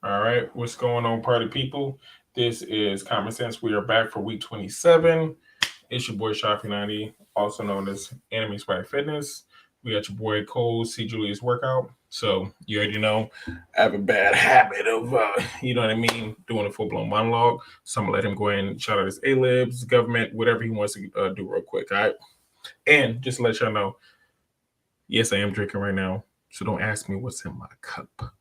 All right, what's going on, party people? This is Common Sense. We are back for week 27. It's your boy Shafi 90, also known as Anime Spy Fitness. We got your boy Cole C. Julius Workout. So you already know I have a bad habit of, you know what I mean, doing a full blown monologue. So I'm gonna let him go ahead and shout out his A-libs, government, whatever he wants to do real quick. All right. And just to let y'all know, yes, I am drinking right now. So don't ask me what's in my cup.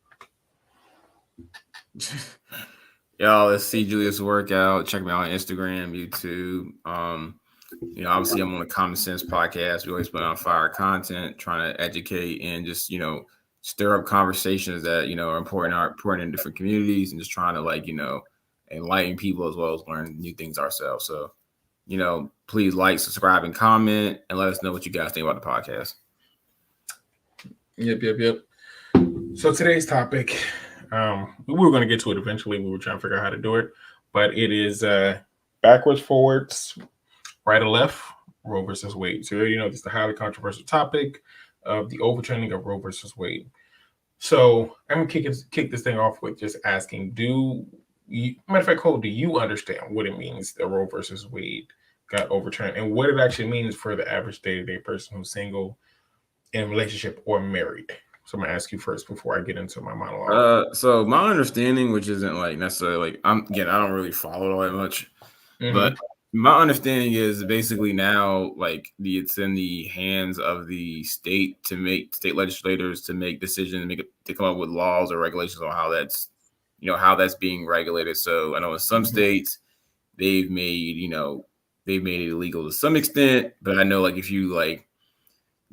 Y'all, let's see Julius workout. Check me out on Instagram, YouTube. Obviously I'm on the Common Sense podcast. We always put on fire content, trying to educate and just, stir up conversations that, are important in different communities and just trying to enlighten people as well as learn new things ourselves. So, please like, subscribe, and comment and let us know what you guys think about the podcast. Yep. So today's topic, we were going to get to it eventually. We were trying to figure out how to do it, but it is backwards, forwards, right or left, Roe versus Wade. So you already know this is the highly controversial topic of the overturning of Roe versus Wade. So I'm gonna kick this thing off with just asking: matter of fact, Cole, do you understand what it means that Roe versus Wade got overturned and what it actually means for the average day-to-day person who's single, in a relationship, or married? So I'm gonna ask you first before I get into my monologue. So my understanding, which isn't like necessarily I don't really follow it all that much, Mm-hmm. but my understanding is basically now it's in the hands of the state legislators to make decisions, to come up with laws or regulations on how that's being regulated. So I know in some states they've made they've made it illegal to some extent, but I know if you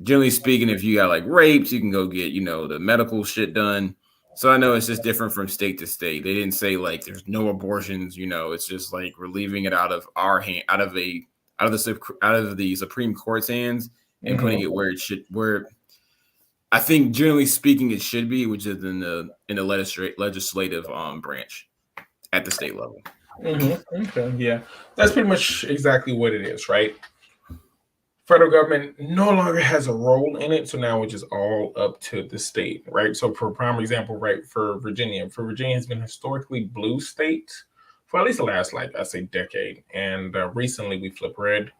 generally speaking, if you got raped, you can go get, the medical shit done. So I know it's just different from state to state. They didn't say there's no abortions, it's just we're leaving it out of our hand, out of the Supreme Court's hands and putting Mm-hmm. it where I think generally speaking it should be, which is in the legislative branch at the state level. Mm-hmm. Okay, yeah, that's pretty much exactly what it is, right? Federal government no longer has a role in it, so now it's just all up to the state, right? So, for a prime example, right, for Virginia has been historically blue state for at least the last, I say, decade, and recently we flipped red,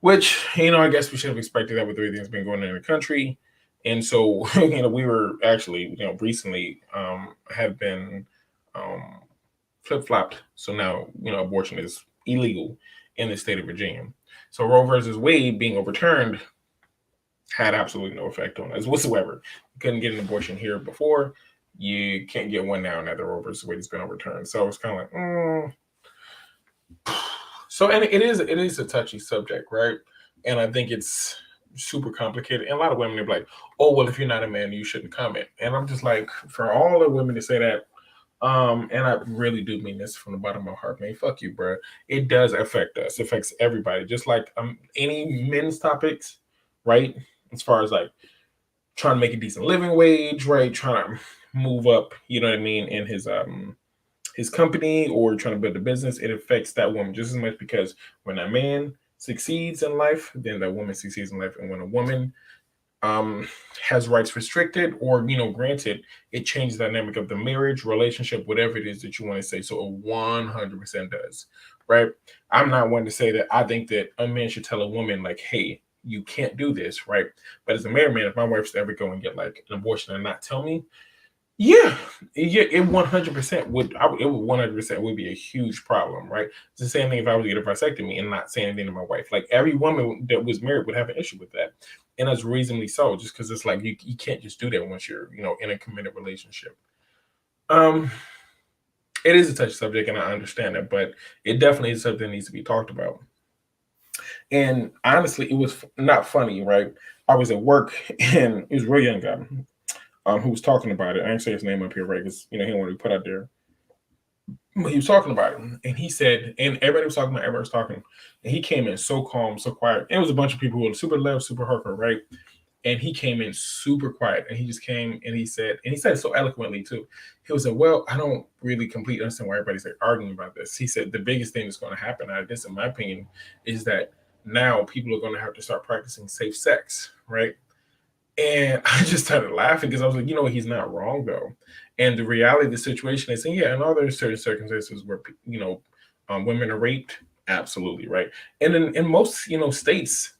which I guess we should have expected that with everything that's been going on in the country, and so we were actually recently have been um, flip flopped, so now abortion is illegal in the state of Virginia. So Roe versus Wade being overturned had absolutely no effect on us whatsoever. You couldn't get an abortion here before. You can't get one now that Roe versus Wade has been overturned. So it's kind of So, and it is a touchy subject, right? And I think it's super complicated. And a lot of women are like, "Oh, well, if you're not a man, you shouldn't comment." And I'm just like, for all the women to say that, and I really do mean this from the bottom of my heart, man. Fuck you, bro. It does affect us. It affects everybody. Just like any men's topics, right? As far as trying to make a decent living wage, right? Trying to move up, you know what I mean, in his company or trying to build a business, it affects that woman just as much because when a man succeeds in life, then that woman succeeds in life. And when a woman um, has rights restricted or granted, it changes the dynamic of the marriage, relationship, whatever it is that you want to say. So it 100% does, right? I'm not one to say that I think that a man should tell a woman hey, you can't do this, right? But as a married man, if my wife's to ever go and get an abortion and not tell me, yeah, yeah, it 100% would. It would 100% would be a huge problem, right? It's the same thing if I was to get a vasectomy and not say anything to my wife. Every woman that was married would have an issue with that, and that's reasonably so. Just because it's you can't just do that once you're in a committed relationship. Um, it is a touchy subject, and I understand that, but it definitely is something that needs to be talked about. And honestly, it was not funny, right? I was at work, and it was a real young guy who was talking about it. I didn't say his name up here, right? Because he didn't want to be put out there. But he was talking about it, and he said, and everybody was talking about, everybody was talking, and he came in so calm, so quiet. And it was a bunch of people who were super left, super hardcore, right? And he came in super quiet, and he just came and he said it so eloquently too. He was like, "Well, I don't really completely understand why everybody's arguing about this." He said the biggest thing that's going to happen out of this, in my opinion, is that now people are going to have to start practicing safe sex, right? And I just started laughing because I was like, you know, he's not wrong though. And the reality of the situation is, and yeah, and all there are certain circumstances where you know, women are raped, absolutely right. And in most states,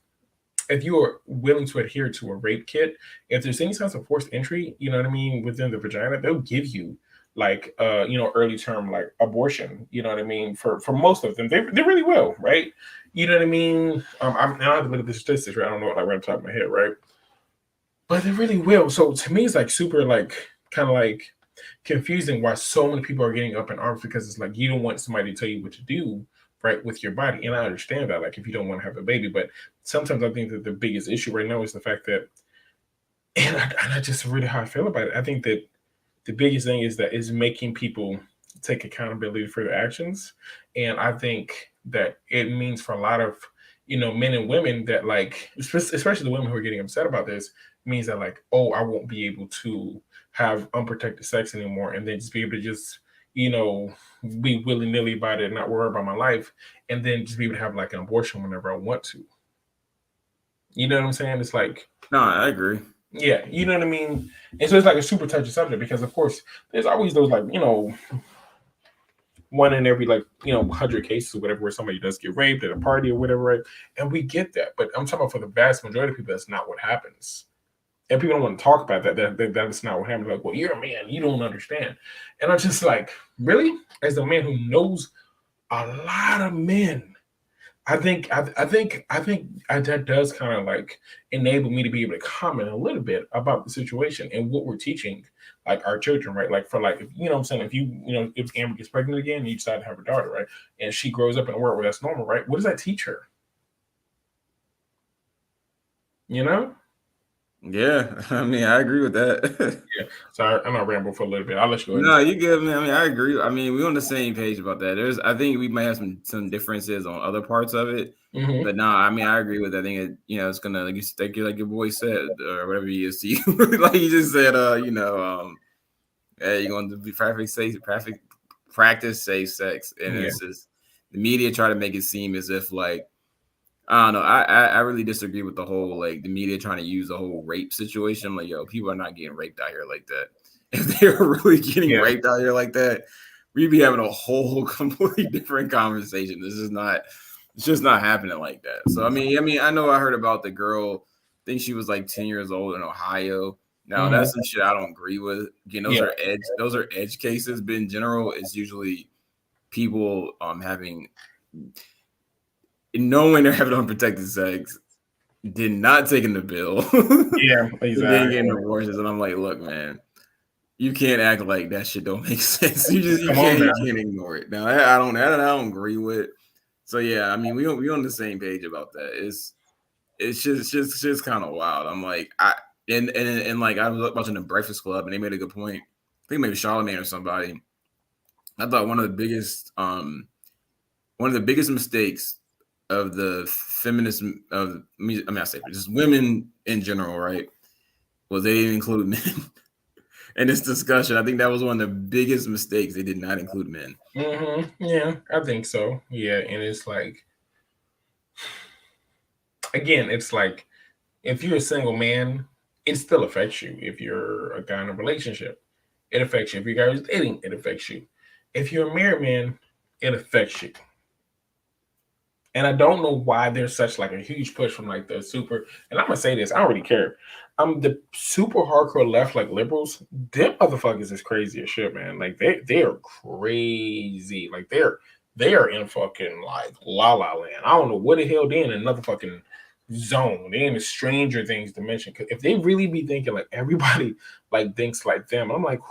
if you are willing to adhere to a rape kit, if there's any sense of forced entry, you know what I mean, within the vagina, they'll give you like early term like abortion, you know what I mean, for most of them. They really will, right? You know what I mean? Now I have to look at the statistics, right? I don't know like right on top of my head, right? But they really will. So to me, it's like super like kind of like confusing why so many people are getting up in arms because it's like you don't want somebody to tell you what to do right with your body. And I understand that, like if you don't want to have a baby, but sometimes I think that the biggest issue right now is the fact that, and I just really how I feel about it. I think that the biggest thing is that is making people take accountability for their actions. And I think that it means for a lot of men and women that like especially the women who are getting upset about this means that like, oh, I won't be able to have unprotected sex anymore and then just be able to just you know be willy-nilly about it and not worry about my life and then just be able to have like an abortion whenever I want to. You know what I'm saying? It's like, No, I agree. yeah, you know what I mean? And so it's like a super touchy subject because of course there's always those like, one in every like, 100 cases or whatever where somebody does get raped at a party or whatever, right? And we get that. But I'm talking about for the vast majority of people, that's not what happens. And people don't want to talk about that. That's not what happens. Like, well, you're a man, you don't understand. And I'm just like, really? As a man who knows a lot of men, I think that does kind of like enable me to be able to comment a little bit about the situation and what we're teaching like our children, right? Like for like if, you know what I'm saying, if if Amber gets pregnant again and you decide to have a daughter, right? And she grows up in a world where that's normal, right? What does that teach her? You know? Yeah, I mean, I agree with that. Yeah. So I'm not ramble for a little bit. I'll let you go ahead. No, you good, man. I mean, I agree. I mean, we're on the same page about that. I think we might have some differences on other parts of it, but no, I mean, I agree with that. I think it's gonna like your boy said or whatever he is to you, like he just said, hey, you're gonna be practice safe sex, and Yeah. it's just the media try to make it seem as if like I don't know. I really disagree with the whole like the media trying to use the whole rape situation. I'm like, yo, people are not getting raped out here like that. If they were really getting Yeah. raped out here like that, we'd be having a whole completely different conversation. It's just not happening like that. So I mean, I know I heard about the girl. I think she was like 10 years old in Ohio. Now that's some shit I don't agree with. Again, those are edge cases, but in general, it's usually people knowing they're having unprotected sex, did not taking the pill. Yeah, exactly. Then getting abortions, and I'm like, look, man, you can't act like that shit don't make sense. You can't ignore it. Now I don't agree with. So yeah, I mean we on the same page about that. It's just kind of wild. I'm like and like I was watching the Breakfast Club and they made a good point. I think maybe Charlamagne or somebody. I thought one of the biggest mistakes of the feminism of I say just women in general, right? Was they didn't include men in this discussion. I think that was one of the biggest mistakes. They did not include men. Yeah, I think so. Yeah, and it's like, again, it's like if you're a single man, it still affects you. If you're a guy in a relationship, it affects you. If you're a guy who's dating, it affects you. If you're a married man, it affects you. And I don't know why there's such like a huge push from like the super, and I'm gonna say this, I don't really care. The super hardcore left like liberals, them motherfuckers is crazy as shit, man. Like they are crazy. Like they are in fucking like la la land. I don't know what the hell they in another fucking zone. They in a Stranger Things dimension. Cause if they really be thinking like everybody like thinks like them, I'm like,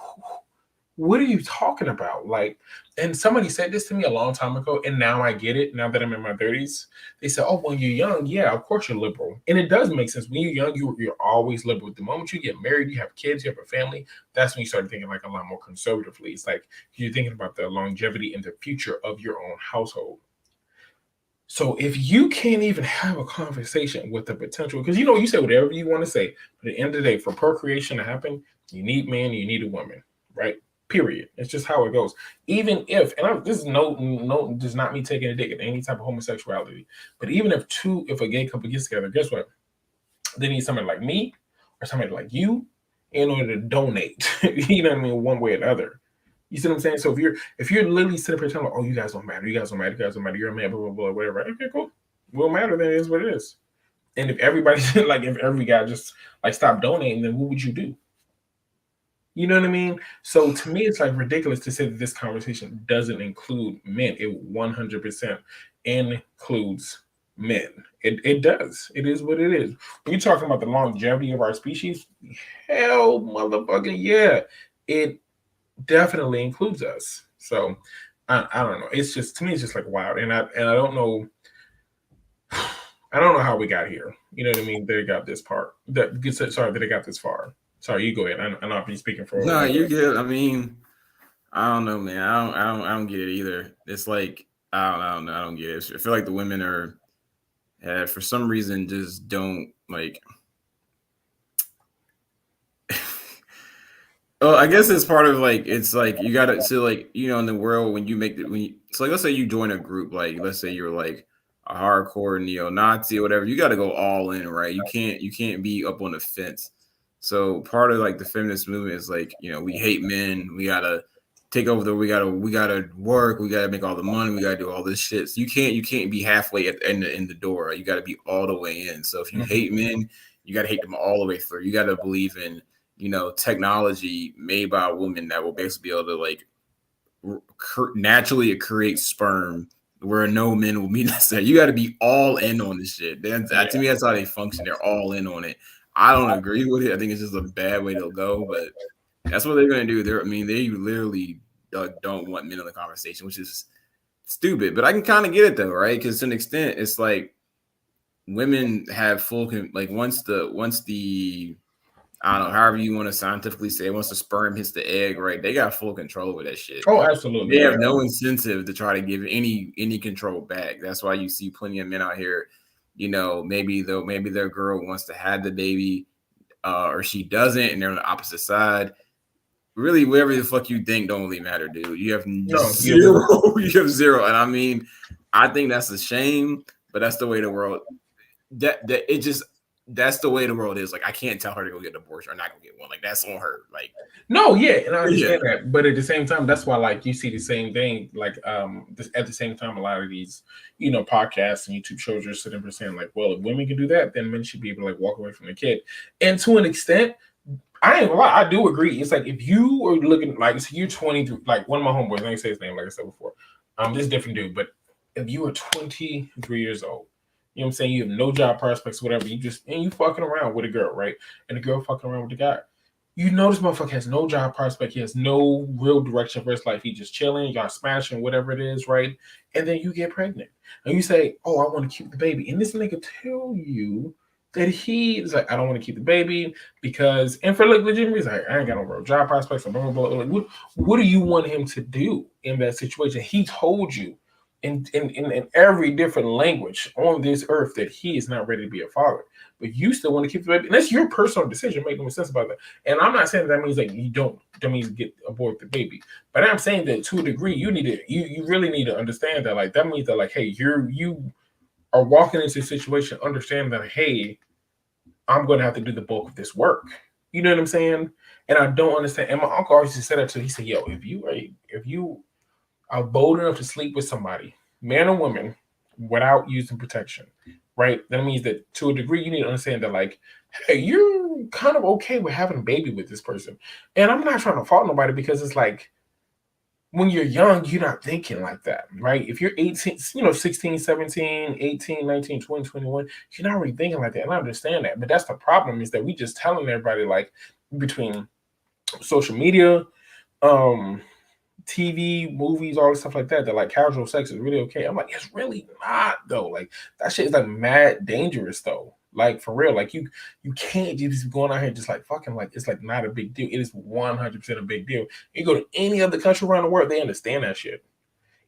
what are you talking about? Like, and somebody said this to me a long time ago, and now I get it. Now that I'm in my 30s, they said, "Oh, when you're young, yeah, of course you're liberal," and it does make sense. When you're young, you're always liberal. The moment you get married, you have kids, you have a family. That's when you start thinking like a lot more conservatively. It's like you're thinking about the longevity and the future of your own household. So if you can't even have a conversation with the potential, because you say whatever you want to say, but at the end of the day, for procreation to happen, you need man, you need a woman, right? Period. It's just how it goes. Even if, and this is no, does not me taking a dig at any type of homosexuality, but even if a gay couple gets together, guess what? They need somebody like me or somebody like you in order to donate. You know what I mean? One way or another. You see what I'm saying? So if you're literally sitting here telling, oh, you guys don't matter, you guys don't matter, you guys don't matter, you're a man, blah blah blah, whatever. Okay, cool. Will matter, then it is what it is. And if everybody like if every guy just like stop donating, then what would you do? You know what I mean? So to me, it's like ridiculous to say that this conversation doesn't include men. It 100% includes men. It does. It is what it is. When you're talking about the longevity of our species, hell, motherfucking yeah, it definitely includes us. So I don't know. It's just to me, it's just like wild, and I don't know. I don't know how we got here. You know what I mean? That it got this part. Sorry, that it got this far. Sorry, you go ahead. I know I've been speaking for. No, you're good. I mean, I don't know, man. I don't get it either. It's like I don't know. I don't get it. I feel like the women are, for some reason, just don't like. Oh, I guess it's part of like it's like you gotta so like in the world when you make the so like let's say you join a group, like let's say you're like a hardcore neo-Nazi or whatever, you got to go all in, right? You can't be up on the fence. So part of like the feminist movement is like, we hate men. We gotta take over we gotta work. We gotta make all the money. We gotta do all this shit. So you can't be halfway in the door. Right? You gotta be all the way in. So if you hate men, you gotta hate them all the way through. You gotta believe in technology made by a woman that will basically be able to like naturally create sperm where no men will be necessary. You got to be all in on this shit. To me, that's how they function. They're all in on it. I don't agree with it. I think it's just a bad way to go, but that's what they're going to do. They literally don't want men in the conversation, which is stupid. But I can kind of get it though, right? Because to an extent, it's like women have full like once the I don't know, however you want to scientifically say it, once the sperm hits the egg, right? They got full control over that shit. Oh, absolutely. They have no incentive to try to give any control back. That's why you see plenty of men out here, maybe their girl wants to have the baby or she doesn't, and they're on the opposite side. Really, whatever the fuck you think don't really matter, dude. You have zero. You have zero. And I mean, I think that's a shame, but that's the way the world that's the way the world is. Like, I can't tell her to go get an abortion or not go get one. Like, that's on her. Like, no, yeah, and I understand that, but at the same time, that's why like you see the same thing. Like, at the same time, a lot of these, podcasts and YouTube shows are sitting there saying like, well, if women can do that, then men should be able to like walk away from the kid. And to an extent, I ain't gonna lie, I do agree. It's like if you are looking like so you're 23, like one of my homeboys, let me say his name, like I said before, this different dude, but if you are 23 years old. You know what I'm saying? You have no job prospects, whatever. You fucking around with a girl, right? And the girl fucking around with the guy. You know this motherfucker has no job prospect. He has no real direction for his life. He's just chilling, y'all smashing, whatever it is, right? And then you get pregnant. And you say, oh, I want to keep the baby. And this nigga tell you that he is like, I don't want to keep the baby because, and for like legitimate reasons, like, I ain't got no real job prospects, blah, blah, blah. Like, what do you want him to do in that situation? He told you in every different language on this earth that he is not ready to be a father, but you still want to keep the baby. And that's your personal decision. Make no sense about that. And I'm not saying that means like that means get abort the baby. But I'm saying that to a degree, you really need to understand that like that means that like, hey, you are walking into a situation, understanding that, hey, I'm gonna have to do the bulk of this work. You know what I'm saying? And I don't understand. And my uncle always said that too. He said, yo, if you are bold enough to sleep with somebody, man or woman, without using protection, right? That means that to a degree, you need to understand that, like, hey, you're kind of okay with having a baby with this person. And I'm not trying to fault nobody because it's like, when you're young, you're not thinking like that, right? If you're 18, 16, 17, 18, 19, 20, 21, you're not really thinking like that. And I understand that. But that's the problem is that we just telling everybody, like, between social media, TV, movies, all this stuff like that like casual sex is really okay. I'm like, it's really not though. Like that shit is like mad dangerous though. Like for real. Like you can't just be going out here just like fucking like it's like not a big deal. It is 100% a big deal. You go to any other country around the world, they understand that shit.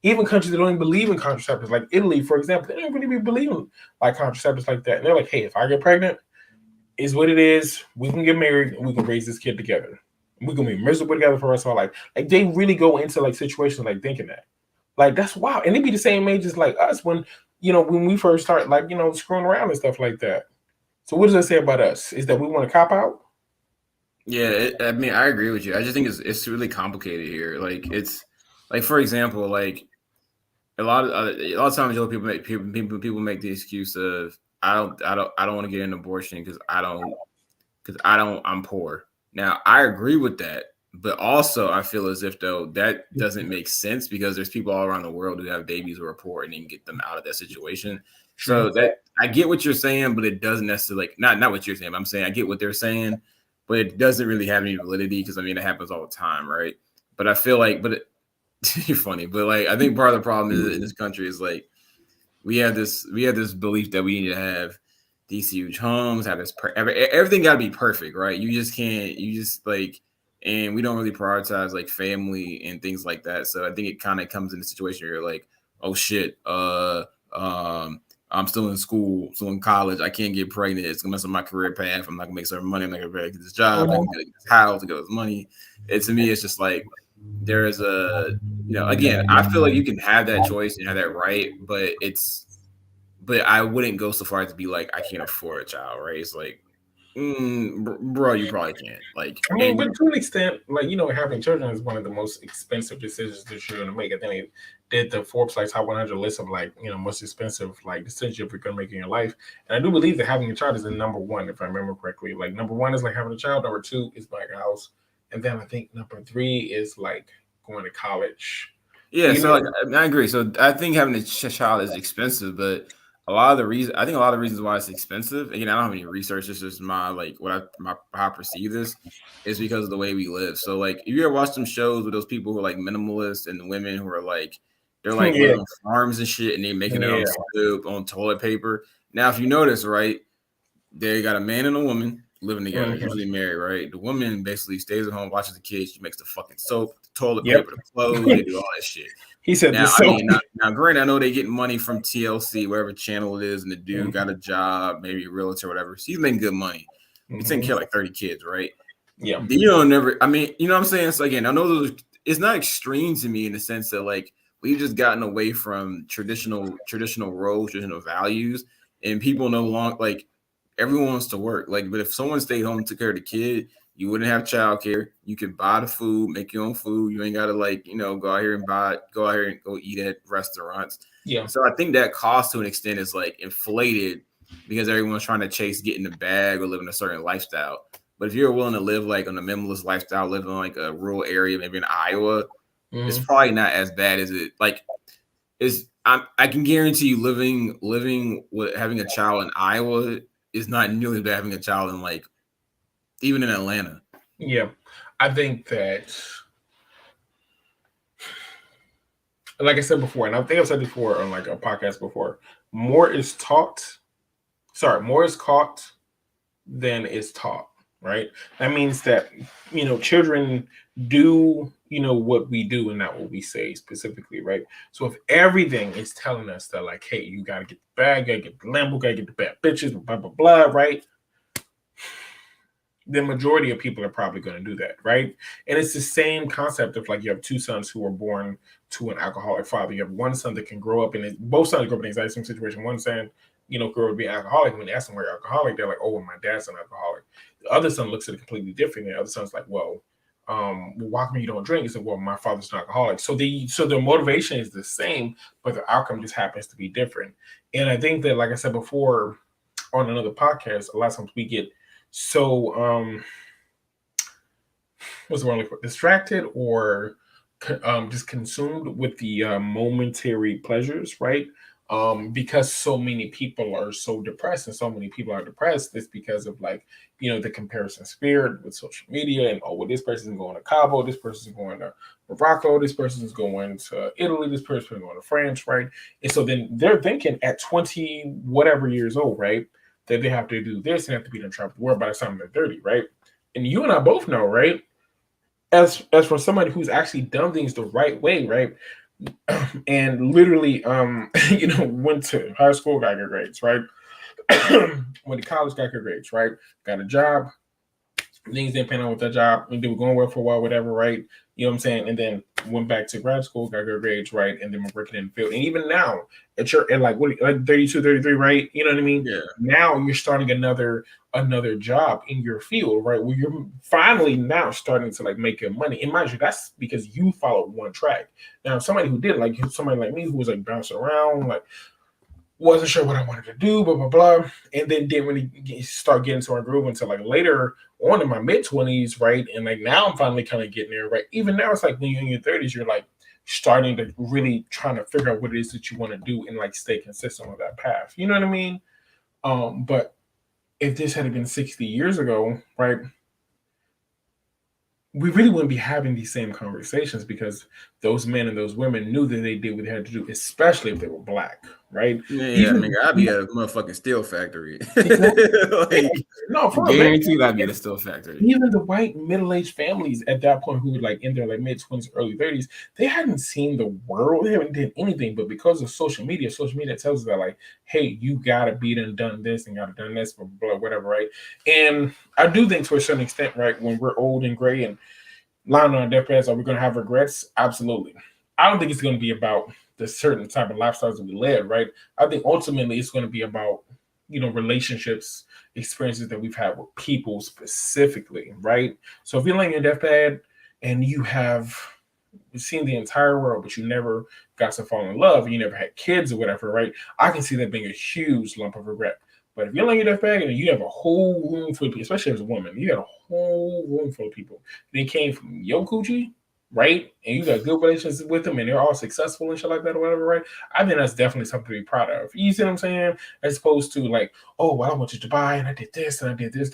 Even countries that don't even believe in contraceptives, like Italy, for example, they don't really be believing like contraceptives like that. And they're like, hey, if I get pregnant, is what it is. We can get married and we can raise this kid together. We're gonna be miserable together for us all life. Like they really go into like situations like thinking that. Like that's wild. And they be the same age as like us when we first start like screwing around and stuff like that. So what does that say about us? Is that we want to cop out? Yeah, I mean, I agree with you. I just think it's really complicated here. Like it's like for example, like a lot of times you know, people make the excuse of I don't want to get an abortion because I'm poor. Now I agree with that, but also I feel as if though that doesn't make sense because there's people all around the world who have babies who are poor and then get them out of that situation. True. So that I get what you're saying, but it doesn't necessarily like not what you're saying. I'm saying I get what they're saying, but it doesn't really have any validity because I mean it happens all the time, right? But I feel like, you're funny, but like I think part of the problem is in this country is like we have this belief that we need to have these huge homes, have this everything got to be perfect, right? You just can't, you just like, and we don't really prioritize like family and things like that. So I think it kind of comes in a situation where you're like, oh shit, I'm still in school, still in college. I can't get pregnant. It's gonna mess up my career path. I'm not gonna make certain money. I'm not gonna be able to get this job. I'm not gonna get this house to get this money. To me, it's just like there is a, you know, again, I feel like you can have that choice and have that right, but I wouldn't go so far as to be like, I can't afford a child, right? It's like, bro, you probably can't. Like, I mean, and but to an extent, like, you know, having children is one of the most expensive decisions that you're going to make. I think they did the Forbes like top 100 list of like, you know, most expensive like decisions you're going to make in your life. And I do believe that having a child is the number one, if I remember correctly. Like number one is like having a child. Number two is buying a house, and then I think number three is like going to college. yeah, You so know, like I agree. So I think having a child is expensive, but I think a lot of the reasons why it's expensive. Again, I don't have any research. It's just my like how I perceive this is because of the way we live. So like, if you ever watch some shows with those people who are like minimalists and the women who are like they're like yeah, living on farms and shit, and they're making their own yeah, soup on toilet paper. Now, if you notice, right, they got a man and a woman living together, mhm, usually married, right? The woman basically stays at home, watches the kids. She makes the fucking soap, the toilet yep. paper, the clothes. They do all that shit. He said Now, this I so. mean, now, granted, I know they getting money from TLC, whatever channel it is, and the dude got a job, maybe a realtor, whatever. So he's making good money. He's taking care of like 30 kids, right? Yeah. You don't never. I mean, you know what I'm saying? So again, I know it's not extreme to me in the sense that like we've just gotten away from traditional roles, traditional values, and people no longer like everyone wants to work. Like, but if someone stayed home and took care of the kid, you wouldn't have childcare. You could buy the food, make your own food. You ain't gotta like, you know, go out here and go eat at restaurants. Yeah. And so I think that cost to an extent is like inflated because everyone's trying to chase getting the bag or living a certain lifestyle. But if you're willing to live like on a minimalist lifestyle, live in like a rural area, maybe in Iowa, it's probably not as bad as it like is. I can guarantee you living with having a child in Iowa is not nearly as bad having a child in like even in Atlanta. Yeah. I think that, like I said before, and I think I've said before on like a podcast before, more is taught. Sorry, more is caught than is taught. Right. That means that, you know, children do, you know, what we do and not what we say specifically. Right. So if everything is telling us that like, hey, you gotta get the bag, gotta get the Lambo, gotta get the bad bitches, blah blah blah. Right. The majority of people are probably going to do that, right? And it's the same concept of like you have two sons who are born to an alcoholic father. You have one son that can grow up in it. Both sons grow up in the exact same situation. One son, you know, grow up to be an alcoholic. When they ask them why you're alcoholic, they're like, "Oh, well, my dad's an alcoholic." The other son looks at it completely differently. The other son's like, "Well, why come you don't drink?" He said, "Well, my father's an alcoholic." So their motivation is the same, but the outcome just happens to be different. And I think that, like I said before on another podcast, a lot of times we get so what's the word, distracted or just consumed with the momentary pleasures, right? Because so many people are so depressed and so many people are depressed, it's because of like, you know, the comparison spirit with social media and, oh, well, this person's going to Cabo, this person's going to Morocco, this person's going to Italy, this person's going to France, right? And so then they're thinking at 20 whatever years old, right, that they have to do this and have to be in travel the world by the time they're 30, right? And you and I both know, right? As for somebody who's actually done things the right way, right? And literally you know, went to high school, got good grades, right? Went to college, got good grades, right? Got a job, things didn't pan out with that job, and they were going well for a while, whatever, right? You know what I'm saying? And then went back to grad school, got good grades, right? And then we're working in the field. And even now, at like what, like 32, 33, right? You know what I mean? Yeah. Now you're starting another job in your field, right? Where you're finally now starting to like make your money. And mind you, that's because you followed one track. Now, somebody who did, like somebody like me who was like bouncing around, like wasn't sure what I wanted to do, blah blah blah, and then didn't really start getting to our groove until like later on in my mid-20s, right? And like now I'm finally kind of getting there, right? Even now it's like when you're in your 30s, you're like starting to really trying to figure out what it is that you want to do and like stay consistent on that path. You know what I mean? But if this had been 60 years ago, right? We really wouldn't be having these same conversations because those men and those women knew that they did what they had to do, especially if they were black, right? Yeah, Even nigga, I'd be at a motherfucking steel factory. exactly. Like, No, for real, man. guaranteed I'd be at a steel factory. Even the white middle-aged families at that point who were like in their like mid-20s, early 30s, they hadn't seen the world, they haven't did anything, but because of social media tells us that like, hey, you gotta be done this and gotta done this, blah, blah, blah, whatever, right? And I do think to a certain extent, right, when we're old and gray and lying on our deathbeds, are we gonna have regrets? Absolutely. I don't think it's gonna be about the certain type of lifestyles that we live, right? I think ultimately it's gonna be about, relationships, experiences that we've had with people specifically, right? So if you're laying your deathbed and you have seen the entire world, but you never got to fall in love, you never had kids or whatever, right? I can see that being a huge lump of regret. But if you're laying your deathbed and you have a whole room full of people, especially as a woman, you got a whole room full of people. They came from your coochie, right? And you got good relations with them and they're all successful and shit like that or whatever, right? I think that's definitely something to be proud of. You see what I'm saying? As opposed to like, oh, well, I went to Dubai and I did this and I did this,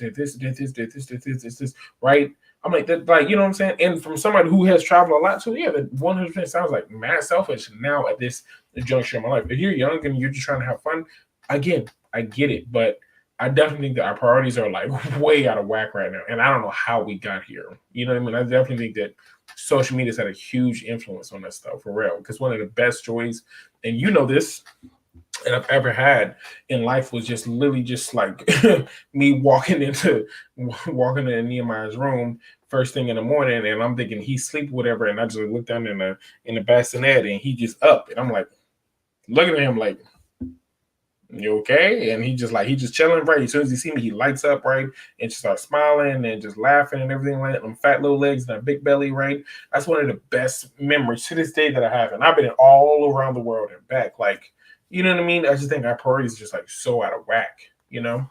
right? I'm like that, like, you know what I'm saying? And from somebody who has traveled a lot too, yeah, that 100% sounds like mad selfish now at this juncture of my life. If you're young and you're just trying to have fun, again, I get it, but I definitely think that our priorities are like way out of whack right now. And I don't know how we got here. You know what I mean? I definitely think that social media's had a huge influence on that stuff for real. Because one of the best joys, and you know this, that I've ever had in life was just literally just like me walking into Nehemiah's room first thing in the morning, and I'm thinking he's asleep, whatever, and I just look down in the bassinet, and he just up, and I'm like looking at him like, you okay? And he just chilling, right? As soon as he see me, he lights up, right? And just starts smiling and just laughing and everything like that. Them fat little legs and that big belly, right? That's one of the best memories to this day that I have. And I've been all around the world and back. Like, you know what I mean? I just think our priorities are just like so out of whack, you know?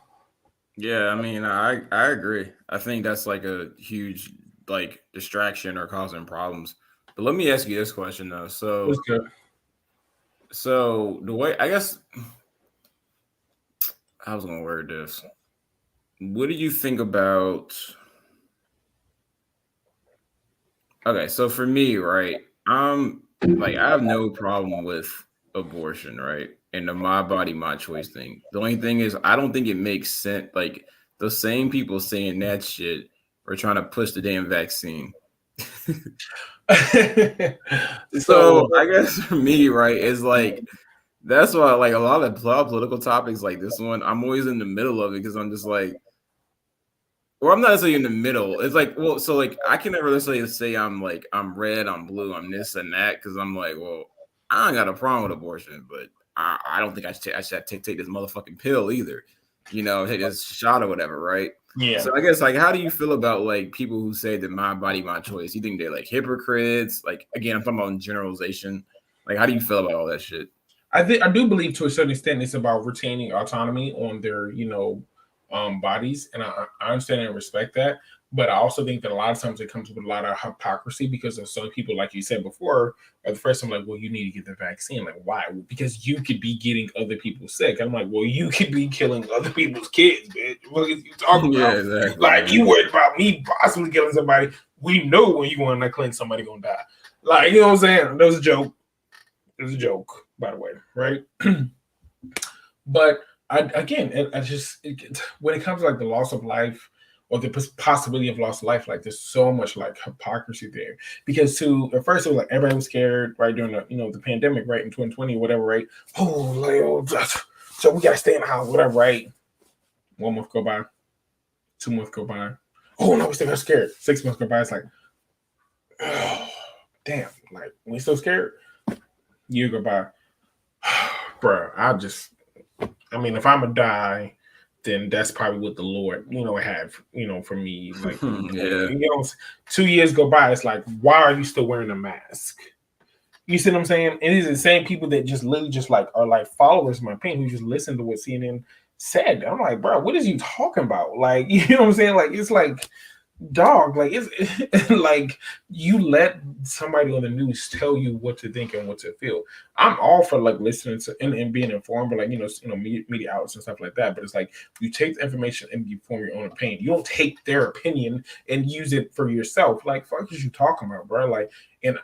Yeah, I mean, I agree. I think that's like a huge like distraction or causing problems. But let me ask you this question though. What's good? So the way I guess I was gonna word this. What do you think about? Okay, so for me, right, I'm like I have no problem with abortion, right, and the my body, my choice thing. The only thing is, I don't think it makes sense. Like the same people saying that shit are trying to push the damn vaccine. So I guess for me, right, is like that's why like a lot of political topics like this one, I'm always in the middle of it because I'm just like, or I'm not necessarily in the middle. It's like, well, so like I can never necessarily say I'm like I'm red, I'm blue, I'm this and that because I'm like, well, I ain't got a problem with abortion, but I don't think I should take this motherfucking pill either. Take this shot or whatever, right? Yeah. So I guess like, how do you feel about like people who say that my body, my choice? You think they're like hypocrites? Like again, I'm talking about generalization. Like, how do you feel about all that shit? I do believe to a certain extent it's about retaining autonomy on their, bodies, and I understand and respect that. But I also think that a lot of times it comes with a lot of hypocrisy because of some people, like you said before, are the first time like, well, you need to get the vaccine. Like, why? Well, because you could be getting other people sick. I'm like, well, you could be killing other people's kids, bitch. What are you talking about? Yeah, exactly. Like, you worried about me possibly killing somebody. We know when you go in that clinic, somebody gonna die. Like, you know what I'm saying? That was a joke. It was a joke, by the way, right? But when it comes to like the loss of life or the possibility of loss of life, like there's so much like hypocrisy there. Because at first it was like everybody was scared, right, during the pandemic, right, in 2020 or whatever, right? So we gotta stay in the house, whatever, right? 1 month go by, 2 months go by, oh no, we still got scared. 6 months go by, it's like, oh, damn, like we still scared. Year go by, bro. I mean, if I'm gonna die, then that's probably what the Lord, have, for me. Like, Yeah. 2 years go by, it's like, why are you still wearing a mask? You see what I'm saying? And these are the same people that just literally just like are like followers, in my opinion, who just listen to what CNN said. I'm like, bro, what is you talking about? Like, you know what I'm saying? Like, it's like, dog, like it's like you let somebody on the news tell you what to think and what to feel. I'm all for like listening to and being informed, but like media outlets and stuff like that. But it's like you take the information and you form your own opinion. You don't take their opinion and use it for yourself. Like, fuck is you talking about, bro? Like, and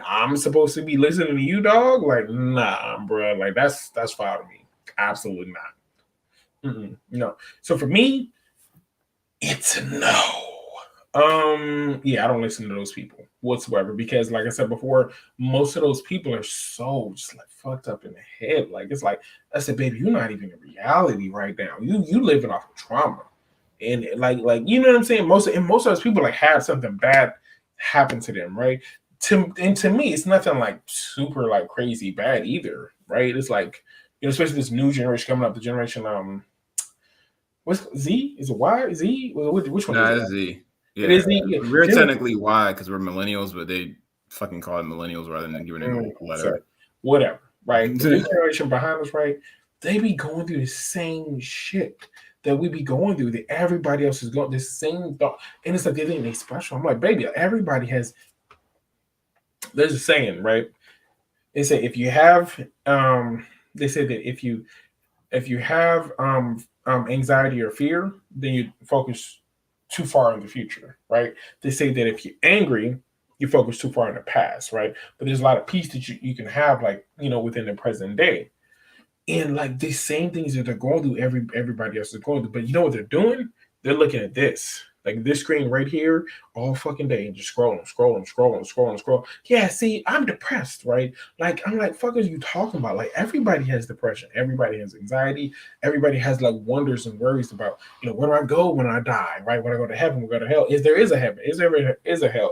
I'm supposed to be listening to you, dog? Like, nah, bro. Like that's foul to me. Absolutely not. No. So for me, it's a no. Yeah, I don't listen to those people whatsoever because, like I said before, most of those people are so just like fucked up in the head. Like it's like I said, baby, you're not even in reality right now. You living off of trauma, and like you know what I'm saying. Most of those people like have something bad happen to them, right? To me, it's nothing like super like crazy bad either, right? It's like especially this new generation coming up, the generation what's Z? Is it Y? Z? Which one is it? Z. Yeah. It is Z. Yeah. We're technically Y because we're millennials, but they fucking call it millennials rather than giving it a letter. Sorry. Whatever, right? The new generation behind us, right? They be going through the same shit that we be going through, that everybody else is going the same thought. And it's like they think they special. I'm like, baby, everybody has. There's a saying, right? They say if you have they say that if you have anxiety or fear, then you focus too far in the future, right? They say that if you're angry, you focus too far in the past, right? But there's a lot of peace that you can have, like, within the present day. And like these same things that they're going through, everybody else is going through. But you know what they're doing? They're looking at this. Like this screen right here all fucking day and just scrolling. Yeah, see, I'm depressed, right? Like, I'm like, fuck are you talking about? Like, everybody has depression. Everybody has anxiety. Everybody has like wonders and worries about, where do I go when I die, right? When I go to heaven, we go to hell. Is there a heaven? Is a hell?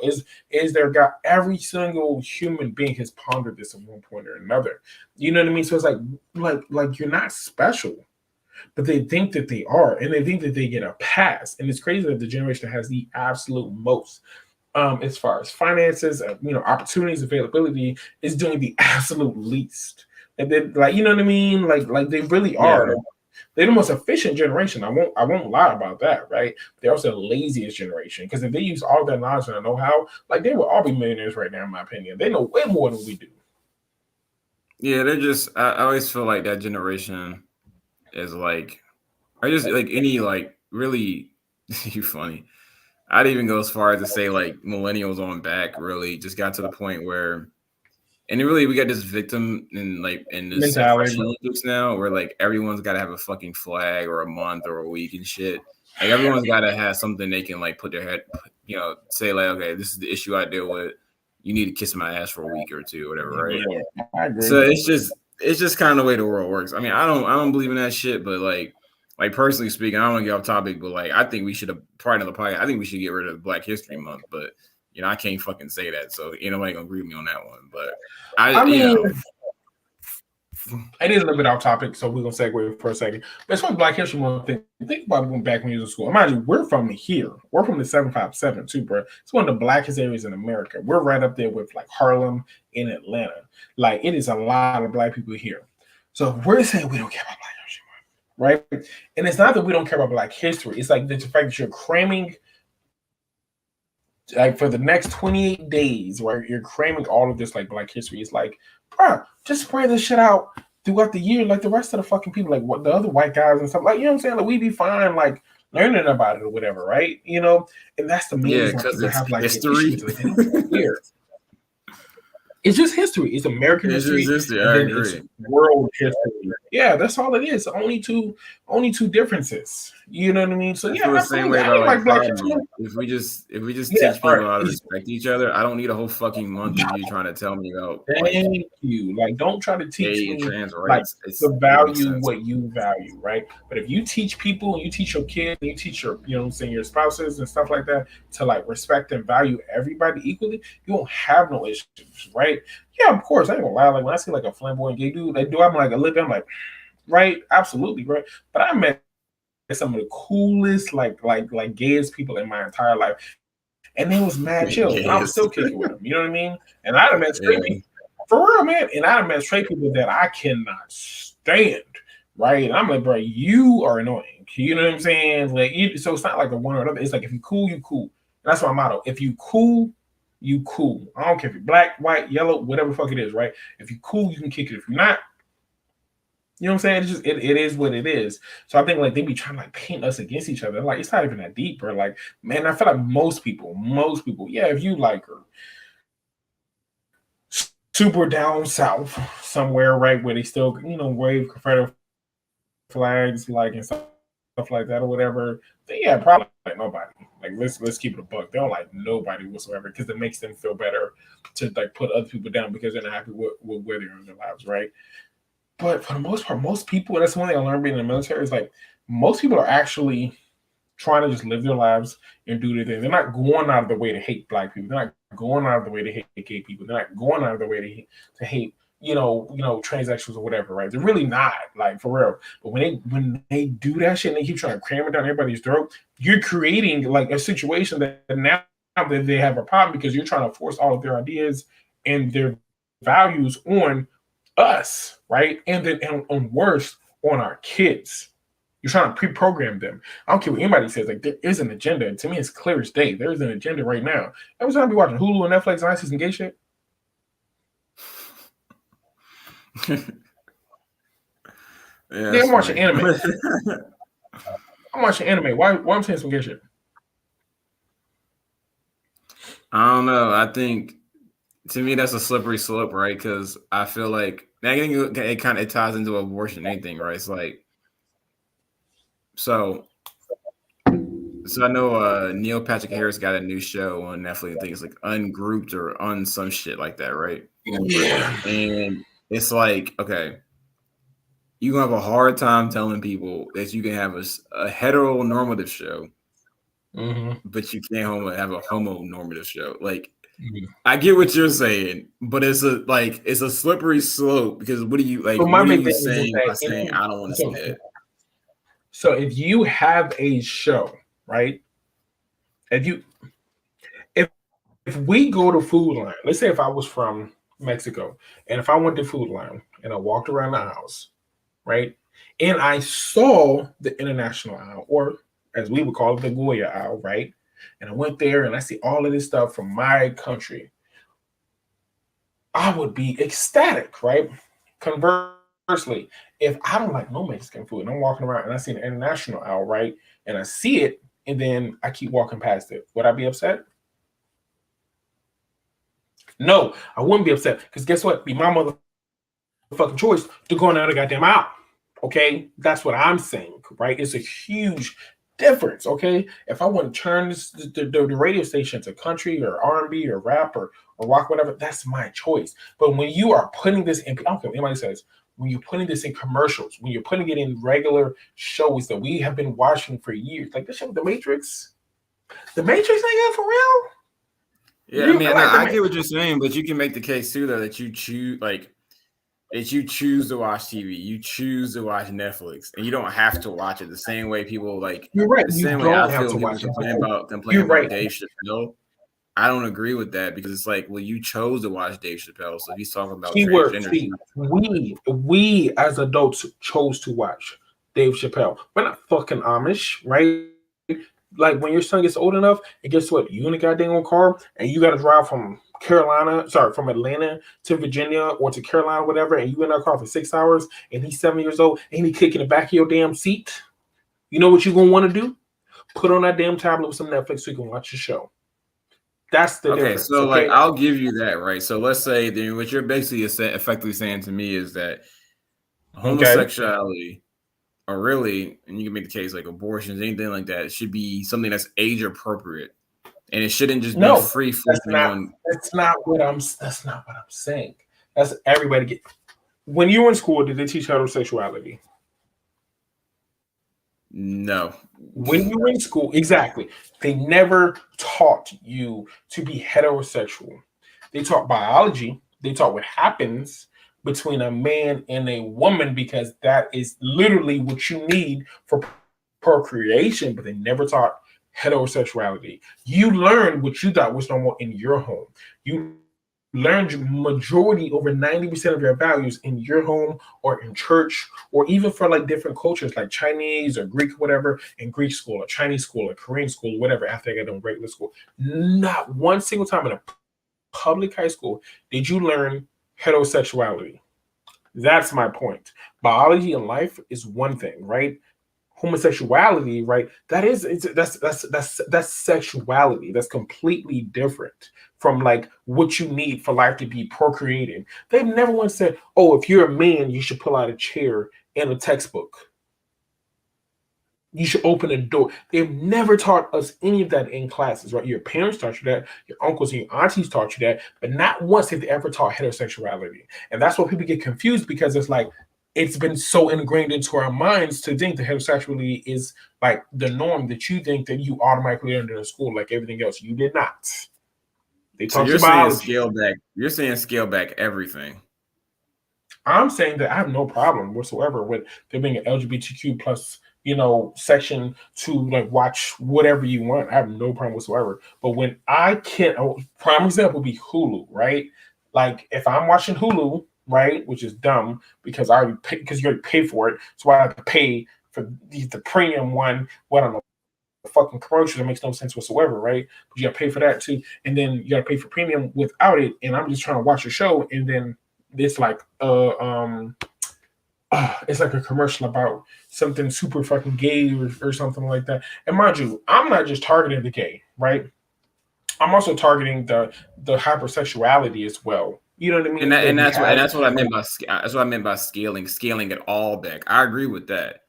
Is there God? Every single human being has pondered this at one point or another. You know what I mean? So it's like you're not special. But they think that they are, and they think that they get a pass. And it's crazy that the generation that has the absolute most, as far as finances, opportunities, availability, is doing the absolute least. And then, like, you know what I mean? Like they really are. Yeah. They're the most efficient generation. I won't lie about that, right? They're also the laziest generation because if they use all their knowledge and know-how, like they will all be millionaires right now, in my opinion. They know way more than we do. Yeah, they're just. I always feel like that generation is like, I just like any like really you funny. I'd even go as far as to say like millennials on back really just got to the point where, and really we got this victim in this Olympics now where like everyone's got to have a fucking flag or a month or a week and shit. Like everyone's got to have something they can like put their head, say like, okay, this is the issue I deal with. You need to kiss my ass for a week or two, or whatever, right? Yeah, I agree. So it's just kind of the way the world works. I mean, I don't believe in that shit, but like personally speaking, I don't want to get off topic, but like I think we should have prior to the podcast, I think we should get rid of Black History Month, but I can't fucking say that, so nobody gonna agree with me on that one. But I mean, it is a little bit off topic, so we're gonna segue for a second. But as far as Black History Month, think about going back when you was in school. Imagine we're from here. We're from the 757 too, bro. It's one of the blackest areas in America. We're right up there with like Harlem in Atlanta. Like it is a lot of black people here. So we're saying we don't care about Black History Month, right? And it's not that we don't care about Black history. It's like the fact that you're cramming, like for the next 28 days, where you're cramming all of this like Black history. It's like, bro, just spread this shit out throughout the year, like the rest of the fucking people, like what the other white guys and stuff. Like, you know what I'm saying? Like we be fine, like learning about it or whatever, right? And that's the main reason because it's have like history. It's just history. It's American history. It's history. I agree. It's world history. Yeah, that's all it is. Only two differences. You know what I mean? So I yeah, feel the same absolutely. way I about ain't like like Black Pride History Month. Month. If we just Yeah, teach all people right. how to respect each other, I don't need a whole fucking month of you trying to tell me about like Thank you. Like, don't try to teach gay and me trans like rights. to It don't make value sense. what you value, right? But if you teach people and you teach your kids and you teach your, you know what I'm saying, your spouses and stuff like that to like respect and value everybody equally, you won't have no issues, right? Yeah, of course. I ain't gonna lie. Like when I see like a flamboyant gay dude, like do I'm like a lip, I'm like, right, absolutely, right. But I met some of the coolest, like gayest people in my entire life, and they was mad chill, and I was still kicking Yes. with them. You know what I mean? And I done met straight people Yeah. for real, man. And I done met straight people that I cannot stand, right? And I'm like, bro, you are annoying. You know what I'm saying? Like, so it's not like a one or another. It's like if you cool, you cool. And that's my motto. If you cool, you cool. I don't care if you're black, white, yellow, whatever the fuck it is, right? If you cool, you can kick it. If you're not, you know what I'm saying? It's just it is what it is. So I think like they be trying to like paint us against each other. Like it's not even that deep, bro. Like, man, I feel like most people, yeah, if you like her super down south somewhere, right, where they still, wave Confederate flags, like and stuff like that or whatever, then yeah, probably like nobody. Like let's keep it a buck. They don't like nobody whatsoever because it makes them feel better to like put other people down because they're not happy with where they're in their lives, right? But for the most part, most people, that's one thing I learned being in the military is like most people are actually trying to just live their lives and do their thing. They're not going out of the way to hate black people. They're not going out of the way to hate gay people. They're not going out of the way to hate, transsexuals or whatever, right? They're really not, like for real. But when they do that shit and they keep trying to cram it down everybody's throat, you're creating like a situation that now that they have a problem because you're trying to force all of their ideas and their values on us, right? And then and worse on our kids. You're trying to pre-program them. I don't care what anybody says. Like there is an agenda. And to me, it's clear as day. There is an agenda right now. Every time I be watching Hulu and Netflix and I see some gay shit. Yeah, That's I'm watching funny. anime. I'm watching anime. Why I'm saying some gay shit? I don't know. I think to me that's a slippery slope, right? Because I feel like it kind of ties into abortion anything, right? It's like so. So I know Neil Patrick Harris got a new show on Netflix. I think it's like Ungrouped or Un some shit like that, right? Yeah. And it's like, okay, you gonna have a hard time telling people that you can have a heteronormative show, but you can't have a homonormative show. Like, I get what you're saying, but it's a slippery slope because what So my what are big you thing is just saying by that saying I don't want to see that? so if you have a show, right? If you if we go to Food Line, let's say if I was from Mexico and if I went to Food Line and I walked around the aisles, right? And I saw the international aisle, or as we would call it, the Goya aisle, right? And I went there and I see all of this stuff from my country. I would be ecstatic, right? Conversely, if I don't like no Mexican food and I'm walking around and I see an international aisle, right? And I see it and then I keep walking past it, would I be upset? No, I wouldn't be upset because guess what? Be my motherfucking choice to go down the goddamn aisle. Okay, that's what I'm saying, right? It's a huge difference. Okay, if I want to turn the radio station to country or R&B or rap or rock, whatever, that's my choice. But when you are putting this in, I don't care what anybody says, when you're putting this in commercials, when you're putting it in regular shows that we have been watching for years, like this shit with the Matrix, nigga, for real. Yeah, I mean, no, I get what you're saying, but you can make the case too, though, that you choose to watch TV, you choose to watch Netflix, and you don't have to watch it the same way people like. You're right. The You same way don't I have feel to people watch it. complain You're about right. Dave Chappelle. I don't agree with that because it's like, well, you chose to watch Dave Chappelle, so he's talking about transgender. See, we as adults chose to watch Dave Chappelle. We're not fucking Amish, right? Like when your son gets old enough, and guess what? You in a goddamn car, and you got to drive from Atlanta to Virginia or to Carolina, whatever, and you in that car for 6 hours, and he's 7 years old, and he kicking the back of your damn seat. You know what you're gonna want to do? Put on that damn tablet with some Netflix so you can watch your show. That's the difference. So Okay, like I'll give you that, right? So let's say what you're basically effectively saying to me is that Okay. homosexuality, or really, and you can make the case like abortions, anything like that, should be something that's age appropriate, and it shouldn't just be No, free floating on. that's not what I'm saying. That's everybody get. When you were in school, did they teach heterosexuality? No. When you were in school, exactly. They never taught you to be heterosexual. They taught biology. They taught what happens between a man and a woman because that is literally what you need for procreation, but they never taught heterosexuality. You learned what you thought was normal in your home. You learned majority over 90% of your values in your home or in church or even for like different cultures like Chinese or Greek, whatever, in Greek school or Chinese school or Korean school, whatever, after I got done regular school. Not one single time in a public high school did you learn heterosexuality. That's my point. Biology and life is one thing, right? Homosexuality, right? That's sexuality. That's completely different from like what you need for life to be procreating. They've never once said, "Oh, if you're a man, you should pull out a chair in a textbook. You should open a door." They've never taught us any of that in classes, right? Your parents taught you that, your uncles and your aunties taught you that, but not once have they ever taught heterosexuality. And that's why people get confused because it's like it's been so ingrained into our minds to think that heterosexuality is like the norm that you think that you automatically learned in school, like everything else. You did not. They So taught you're you saying biology. scale back. You're saying scale back everything. I'm saying that I have no problem whatsoever with there being an LGBTQ plus, section to like watch whatever you want. I have no problem whatsoever. But when I can't, prime example would be Hulu, right? Like if I'm watching Hulu, right, which is dumb because I already pay because you already pay for it, so I have to pay for the premium one. What I don't know, fucking commercial that makes no sense whatsoever, right? But you gotta pay for that too, and then you gotta pay for premium without it. And I'm just trying to watch a show, and then it's like it's like a commercial about something super fucking gay or something like that. And mind you, I'm not just targeting the gay, right? I'm also targeting the hypersexuality as well. You know what I And mean? that, That and we that's what and have. that's what I Like, meant by scaling it all back. I agree with that.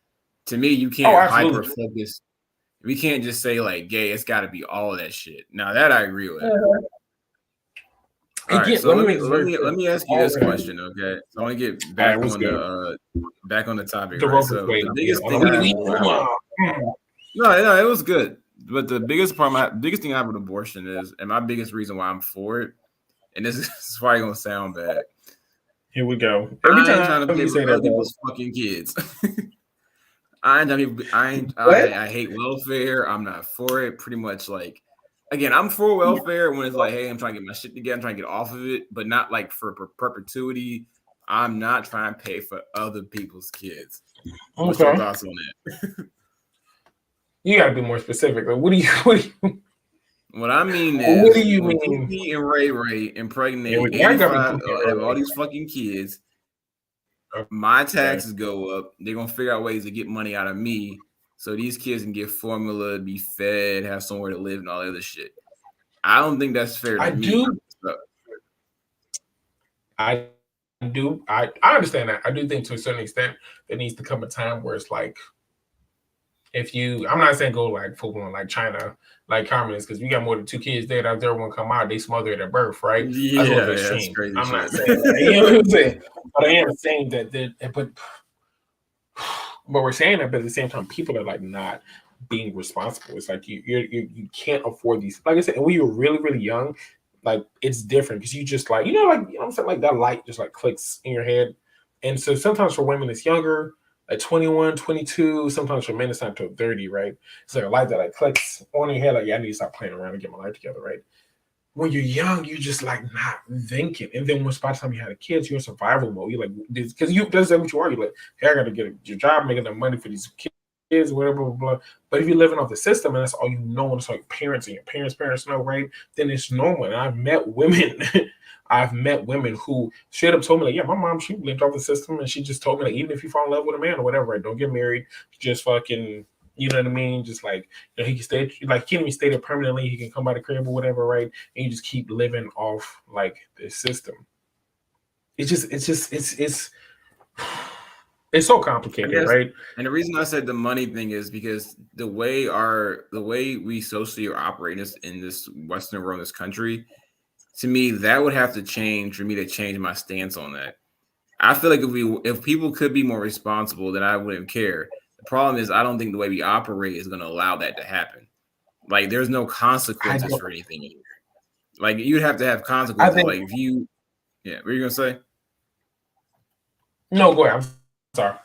To me, you oh, can't hyper absolutely. focus. We can't just say like gay. It's got to be all of that shit. Now that I agree with. All right, Again, so let me let make me this let very me let clear. me ask you All this right, question, okay? So I want to get it was good. back on the topic, The right? rope is So waiting the on me. biggest Hold thing on. I have with no, it was good, but the biggest thing I have with abortion is, and my biggest reason why I'm for it, and this is probably gonna sound bad. Here we go. Every I ain't time trying to pay you for say that, other though. people's fucking kids. I ain't trying to, I ain't What? I hate welfare. I'm not for it. Pretty much like again, I'm for welfare when it's like, hey, I'm trying to get my shit together, I'm trying to get off of it, but not like for perpetuity. I'm not trying to pay for other people's kids. What's your Okay. thoughts on that? You got to be more specific. Like, what do you? What I mean What is do you when mean? Pookie and Ray Ray Yeah, impregnate I got to be 85 Pookie of all right these fucking kids, away. my Okay. taxes go up. They're gonna figure out ways to get money out of me so these kids can get formula, be fed, have somewhere to live, and all that other shit. I don't think that's fair to I me. do. So, I do. I understand that. I do think to a certain extent there needs to come a time where it's like if you, I'm not saying go like full on like China, like communists, because we got more than two kids there. That third one come out, they smother it at birth, right? That's a little yeah, that's extreme. crazy I'm not shit. saying that. You know what I'm saying? But I am saying but we're saying that, but at the same time, people are like not being responsible. It's like you can't afford these. Like I said, and when you're really really young, like it's different because you just like like what I'm saying, like that light just like clicks in your head. And so sometimes for women it's younger, like 21, 22. Sometimes for men it's not until 30, right? It's like a light that like clicks on your head, like yeah, I need to stop playing around and get my life together, right? When you're young, you're just like not thinking. And then once by the time you had a kid, you're in survival mode. You're like, because you that's what you are. You're like, hey, I got to get your job, making enough money for these kids, whatever, blah, blah, blah. But if you're living off the system and that's all you know, and it's like parents and your parents know, right? Then it's normal. And I've met women. I've met women who straight up told me, like, yeah, my mom, she lived off the system and she just told me, like, even if you fall in love with a man or whatever, right, don't get married, just fucking, you know what I mean? Just like, he can stay, like, he can't even stay there permanently. He can come by the crib or whatever, right? And you just keep living off like this system. It's It's so I complicated, guess, right? and the reason I said the money thing is because the way we socially are operating in this Western world, in this country, to me, that would have to change for me to change my stance on that. I feel like if people could be more responsible, then I wouldn't care. The problem is I don't think the way we operate is going to allow that to happen. Like there's no I consequences don't. for anything anymore. Like you'd have to have I consequences. think Like if you, yeah, what are you gonna say? no. Go ahead. I'm sorry.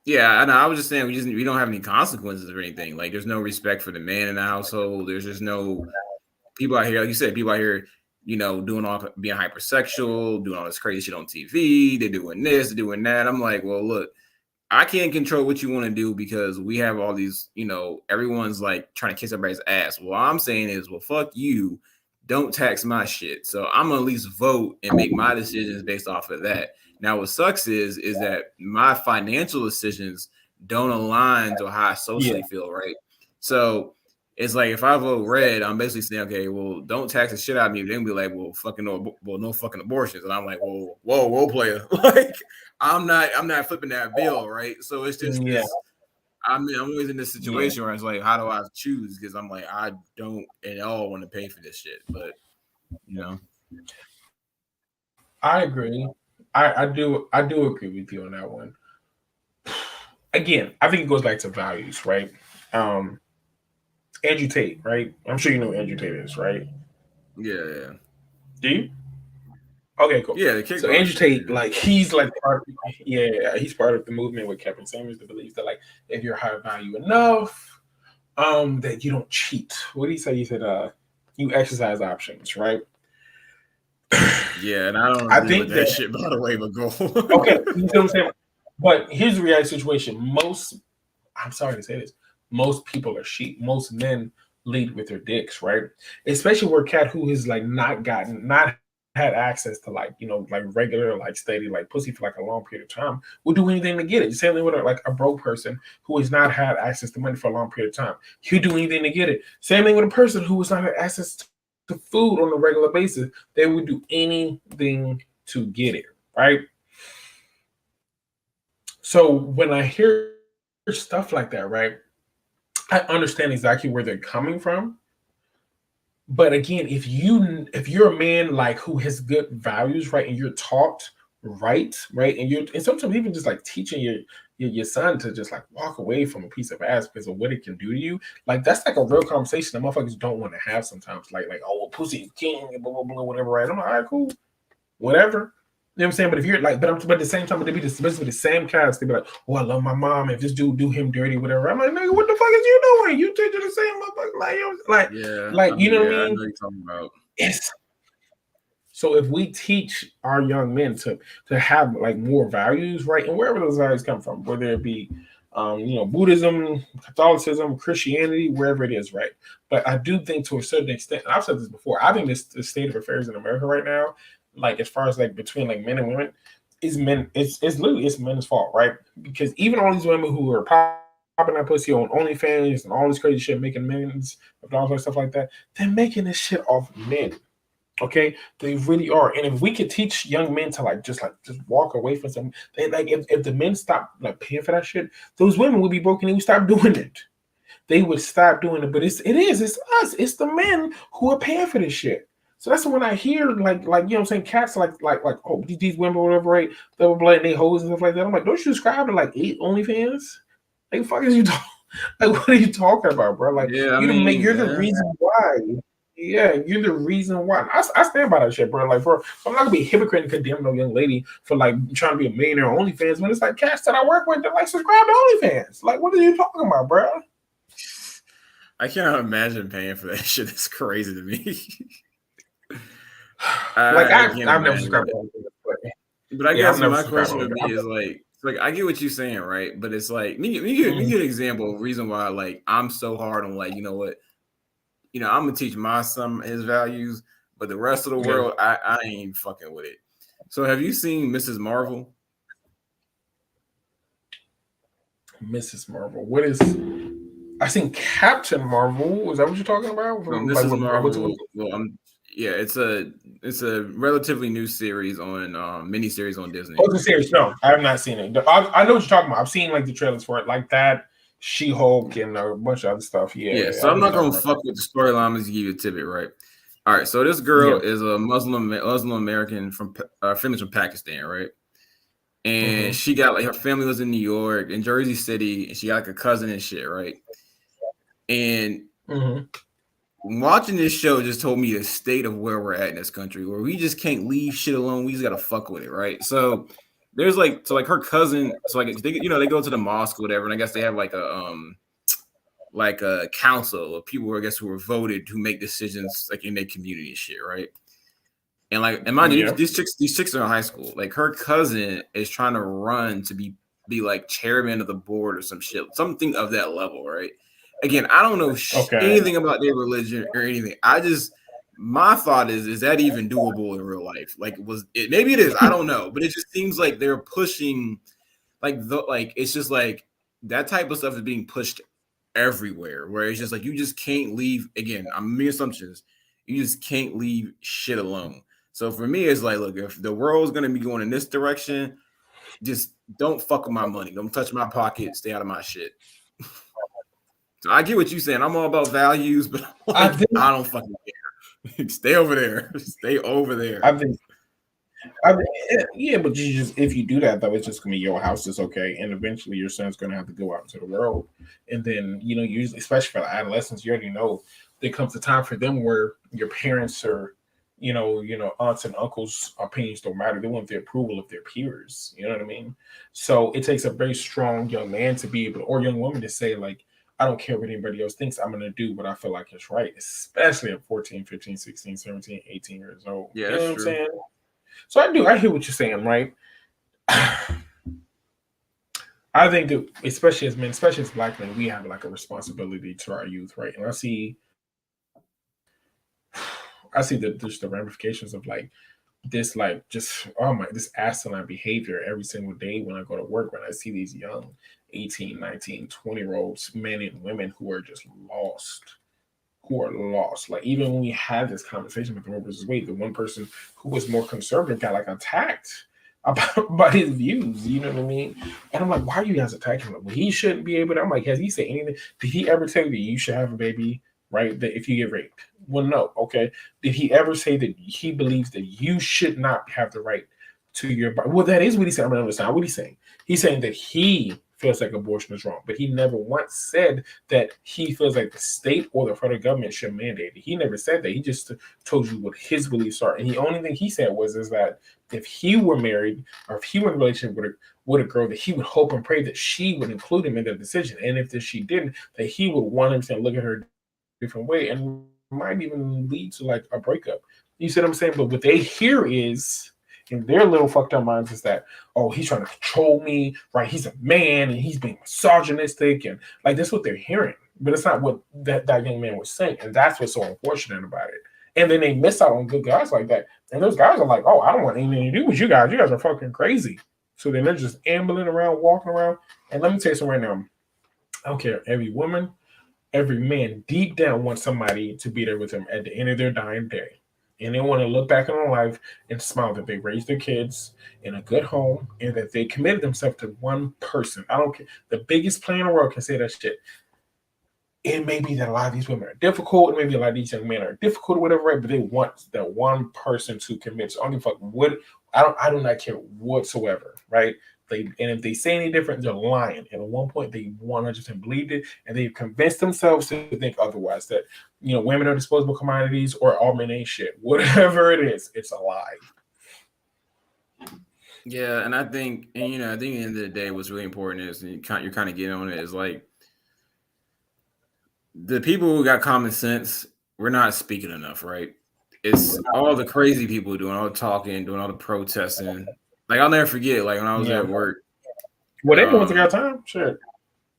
Yeah, I know. I was just saying we don't have any consequences or anything. Like there's no respect for the man in the household. There's just no people out here, like you said, people out here, doing all being hypersexual, doing all this crazy shit on TV. They're doing this, they're doing that. I'm like, well, look, I can't control what you want to do because we have all these, everyone's like trying to kiss everybody's ass. Well, all I'm saying is, well, fuck you. Don't tax my shit. So I'm gonna at least vote and make my decisions based off of that. Now, what sucks is that my financial decisions don't align to how I Yeah. socially feel, right? So it's like if I vote red, I'm basically saying, okay, well, don't tax the shit out of me. Then be like, well, fucking no fucking abortions, and I'm like, well, whoa, player, like I'm not flipping that bill, right? So it's just Yeah. this. I'm always in this Yeah. situation where it's like, how do I choose? Because I'm like, I don't at all want to pay for this shit, but you know, I agree. I do agree with you on that one. Again, I think it goes back to values, right? Um, Andrew Tate, right? I'm sure you know who Andrew Tate is, right? yeah, Do you? Okay, cool. yeah, the So Andrew kickboxer, Tate, yeah, like he's like part of, yeah, he's part of the movement with Kevin Samuels that believes that like if you're high value enough, that you don't cheat. What did he say? He said, you exercise options, right? yeah, and I don't I agree with think that that shit, by the way, but go. okay, you see what I'm saying? But here's the reality situation. I'm sorry to say this, most people are sheep. Most men lead with their dicks, right? Especially where cat who has like not had access to like like regular like steady like pussy for like a long period of time will do anything to get it. Same thing with like a broke person who has not had access to money for a long period of time. He'll do anything to get it. Same thing with a person who has not had access to food on a regular basis. They would do anything to get it, right? So when I hear stuff like that, right, I understand exactly where they're coming from. But again, if you're a man like who has good values, right, and you're taught right, and sometimes even just like teaching your son to just like walk away from a piece of ass because of what it can do to you, like that's like a real conversation that motherfuckers don't want to have sometimes. Like oh well, pussy is king, blah blah blah, whatever. Right? I'm like, all right, cool, whatever. You know what I'm saying? But if you're like, but at the same time, but they be basically the same cats. They be like, oh, I love my mom. If this dude do him dirty, whatever. I'm like, nigga, what the fuck is you doing? You teaching the same motherfucker, Yeah, like you know what I I know mean? what you're talking about. It's so if we teach our young men to have like more values, right, and wherever those values come from, whether it be Buddhism, Catholicism, Christianity, wherever it is, right. But I do think to a certain extent, and I've said this before, I think this the state of affairs in America right now, like as far as like between like men and women, is men. It's literally it's men's fault, right? Because even all these women who are popping that pussy on OnlyFans and all this crazy shit, making millions of dollars and stuff like that, they're making this shit off men. Okay, they really are. And if we could teach young men to just walk away from something, they like if the men stop like paying for that shit, those women would be broken. They would stop doing it. They would stop doing it. But it's us. It's the men who are paying for this shit. So that's when I hear like you know what I'm saying, cats like oh these women or whatever, right? They were blood and they hoes and stuff like that. I'm like, don't you subscribe to like 8 OnlyFans? Like the fuck is you talking? Like what are you talking about, bro? Like Yeah, I mean, you're the yeah, reason why. Yeah, you're the reason why. I stand by that shit, bro. Like, bro, I'm not gonna be a hypocrite and condemn no young lady for like trying to be a millionaire on OnlyFans when it's like cats that I work with that like subscribe to OnlyFans. Like, what are you talking about, bro? I cannot imagine paying for that shit. That's crazy to me. Like, I can't I've never imagine subscribed it. to OnlyFans. But I Yeah, I've guess never my subscribed to question would be OnlyFans. is like I get what you're saying, right? But it's like me get an example of reason why like I'm so hard on like, you know what, I'm gonna teach my son his values, but the rest of the Yeah, world, I ain't fucking with it. So have you seen Mrs. Marvel? Mrs. Marvel. What is? I seen Captain Marvel. Is that what you're talking about? This Like is what's Marvel. Well, yeah, it's a relatively new series on mini series on Disney. the series? No, I have not seen it. I know what you're talking about. I've seen like the trailers for it, like that, She-Hulk, and a bunch of other stuff. Yeah, Yeah, so I know I'm what not you're talking gonna about. fuck with the storyline. I'm just give you a tidbit, right? All right, so this girl Yeah. is a Muslim American from families from Pakistan, right? And she got like her family was in New York, in Jersey City, and she got like a cousin and shit, right? And watching this show just told me the state of where we're at in this country, where we just can't leave shit alone. We just gotta fuck with it, right? So there's like her cousin, so like they go to the mosque or whatever, and I guess they have like a council of people, I guess, who were voted who make decisions like in their community and shit, right? And mind you, these chicks are in high school. Like her cousin is trying to run to be like chairman of the board or some shit, something of that level, right? Again, I don't know anything about their religion or anything. My thought is that even doable in real life? Like, maybe it is. I don't know, but it just seems like they're pushing, it's just like that type of stuff is being pushed everywhere. Where it's just like you just can't leave. Again, I'm making assumptions. You just can't leave shit alone. So for me, it's like, look, if the world's gonna be going in this direction, just don't fuck with my money. Don't touch my pocket. Stay out of my shit. So I get what you're saying. I'm all about values, but I don't fucking care. Stay over there. Stay over there. Yeah, but if you do that though, it's just gonna be your house is okay, and eventually your son's gonna have to go out into the world, and then usually, especially for adolescents, you already know there comes a time for them where your parents or aunts and uncles' opinions don't matter. They want the approval of their peers. You know what I mean? So it takes a very strong young man to be able, or young woman to say like, I don't care what anybody else thinks. I'm going to do what I feel like is right, especially at 14, 15, 16, 17, 18 years old. Yeah, you know what I'm true. saying? So I hear what you're saying, right? I think that especially as men, especially as black men, we have like a responsibility to our youth, right? And I see just the ramifications of like this, like just this asinine behavior every single day when I go to work, when I see these young 18, 19, 20-year olds, men and women who are just lost. Like even when we had this conversation with Roe versus Wade, the one person who was more conservative got like attacked about his views. You know what I mean? And I'm like, why are you guys attacking him? Well, he shouldn't be able to. I'm like, has he said anything? Did he ever tell you that you should have a baby, right? That if you get raped? Well, no. Okay. Did he ever say that he believes that you should not have the right to your body? Well, that is what he said. I'm going to understand what he's saying. He's saying that he feels like abortion is wrong, but he never once said that he feels like the state or the federal government should mandate it. He never said that. He just told you what his beliefs are. And the only thing he said is that if he were married or if he were in a relationship with a girl, that he would hope and pray that she would include him in the decision. And if she didn't, that he would 100% look at her a different way and might even lead to like a breakup. You see what I'm saying? But what they hear is, in their little fucked up minds, is that, oh, he's trying to control me, right? He's a man and he's being misogynistic, and like that's what they're hearing. But it's not what that young man was saying, and that's what's so unfortunate about it. And then they miss out on good guys like that, and those guys are like, oh, I don't want anything to do with you guys. You guys are fucking crazy. So then they're just ambling around, walking around. And let me tell you something right now. I don't care. Every woman, every man deep down wants somebody to be there with them at the end of their dying day. And they want to look back on their life and smile that they raised their kids in a good home and that they committed themselves to one person. I don't care. The biggest player in the world can say that shit. It may be that a lot of these women are difficult. It may be a lot of these young men are difficult or whatever, right? But they want that one person to commit. So I don't give a fuck what. I do not care whatsoever, right? And if they say any different, they're lying. And at one point, they 100% believed it, and they've convinced themselves to think otherwise. That women are disposable commodities or all men ain't shit. Whatever it is, it's a lie. Yeah, and I think, I think at the end of the day, what's really important is, and you're kind of getting on it, is like the people who got common sense, we're not speaking enough, right? It's all the crazy people doing all the talking, doing all the protesting. Like I'll never forget, like when I was at work. Well, they don't got time. Sure.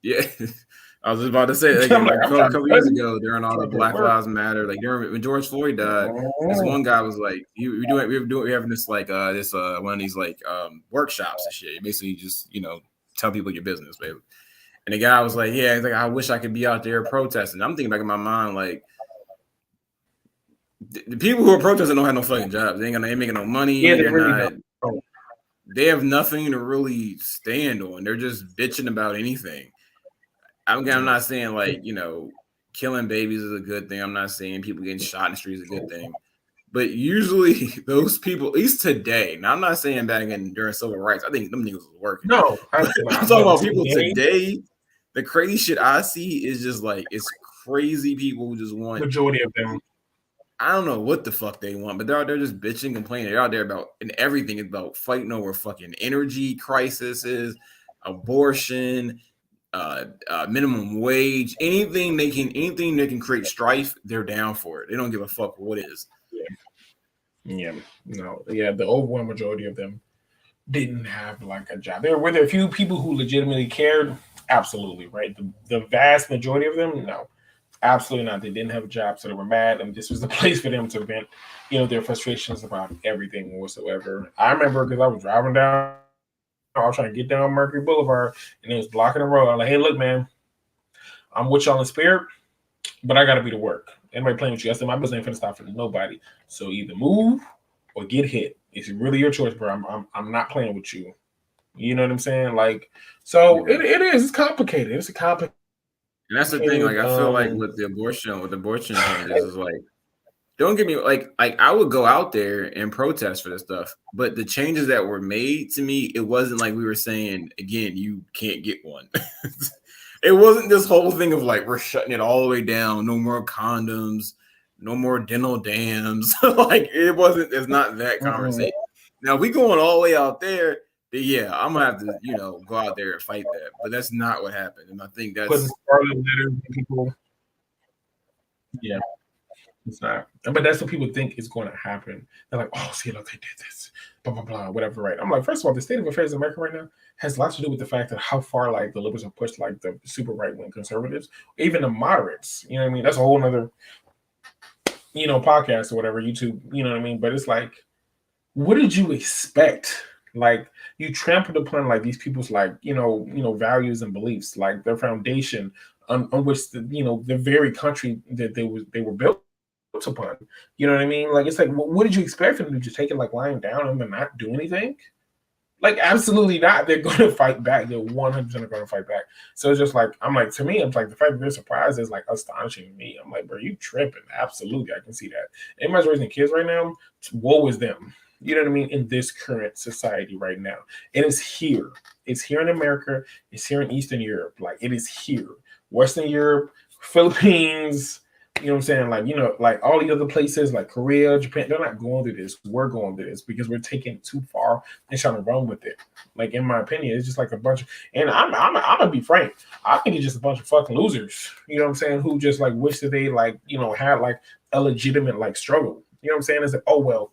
Yeah, I was about to say, like, a couple years ago, during all the Black Lives Matter, like when George Floyd died, this one guy was like, we're having this like one of these like workshops and shit. Basically, just tell people your business, baby. And the guy was like, yeah, he's like, I wish I could be out there protesting. I'm thinking back in my mind, like, the people who are protesting don't have no fucking jobs. They ain't making no money. Yeah, they They're really not. don't. They have nothing to really stand on. They're just bitching about anything. I'm not saying like, killing babies is a good thing. I'm not saying people getting shot in the street is a good thing. But usually those people, at least today, now I'm not saying back during civil rights, I think them niggas was working. No, I'm talking about people today. The crazy shit I see is just like, it's crazy people who just want. Majority of them. I don't know what the fuck they want, but they're out there just bitching, complaining. They're out there about, and everything is about fighting over fucking energy crises, abortion, minimum wage, anything that can create strife, they're down for it. They don't give a fuck what it is. The overwhelming majority of them didn't have like a job. Were there a few people who legitimately cared? Absolutely, right. The vast majority of them, no, absolutely not. They didn't have a job, so they were mad, and this was the place for them to vent, their frustrations about everything whatsoever. I remember because I was driving down. I was trying to get down Mercury Boulevard, and it was blocking the road. I'm like, hey, look, man, I'm with y'all in spirit, but I got to be to work. Anybody playing with you? I said, my business ain't finna stop for nobody. So either move or get hit. It's really your choice, bro. I'm not playing with you. You know what I'm saying? Like, so it is. It's complicated. It's a complicated. And that's the thing. Like, I feel like with the abortion changes is like, don't get me like I would go out there and protest for this stuff, but the changes that were made to me, it wasn't like we were saying again, you can't get one. It wasn't this whole thing of like we're shutting it all the way down, no more condoms, no more dental dams. Like it's not that conversation. Now we going all the way out there, but yeah, I'm gonna have to go out there and fight that. But that's not what happened, and I think that's people. Yeah. It's not, but that's what people think is going to happen. They're like, "Oh, see, look, they did this, blah blah blah, whatever." Right? I'm like, first of all, the state of affairs in America right now has a lot to do with the fact that how far like the liberals have pushed like the super right wing conservatives, even the moderates. You know what I mean? That's a whole other, podcast or whatever, YouTube. You know what I mean? But it's like, what did you expect? Like you trampled upon like these people's like values and beliefs, like their foundation on which the very country that they were built upon. You know what I mean? Like it's like, what did you expect from them to just take it like lying down and not do anything? Like absolutely not. They're going to fight back. They're 100% going to fight back. So it's just like to me, it's like the fact that they're surprised is like astonishing to me. I'm like, bro, you tripping? Absolutely, I can see that. Anybody's raising kids right now, woe is them. You know what I mean? In this current society right now, and it's here. It's here in America. It's here in Eastern Europe. Like it is here. Western Europe, Philippines. You know what I'm saying? Like, like all the other places like Korea, Japan, they're not going through this. We're going through this because we're taking it too far and trying to run with it. Like, in my opinion, it's just like a bunch of, and I'm going to be frank. I think it's just a bunch of fucking losers. You know what I'm saying? Who just like wish that they like, had like a legitimate like struggle. You know what I'm saying? It's like, oh, well,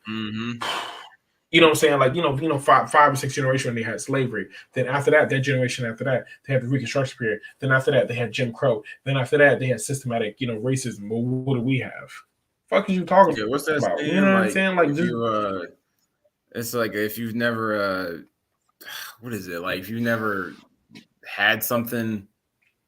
you know what I'm saying? Like, five or six generations when they had slavery. Then after that generation after that, they had the Reconstruction period. Then after that, they had Jim Crow. Then after that, they had systematic, racism. Well, what do we have? Fuck is you talking about? What's that saying? You know what I'm saying? Like, it's like if you've never, what is it? Like if you've never had something,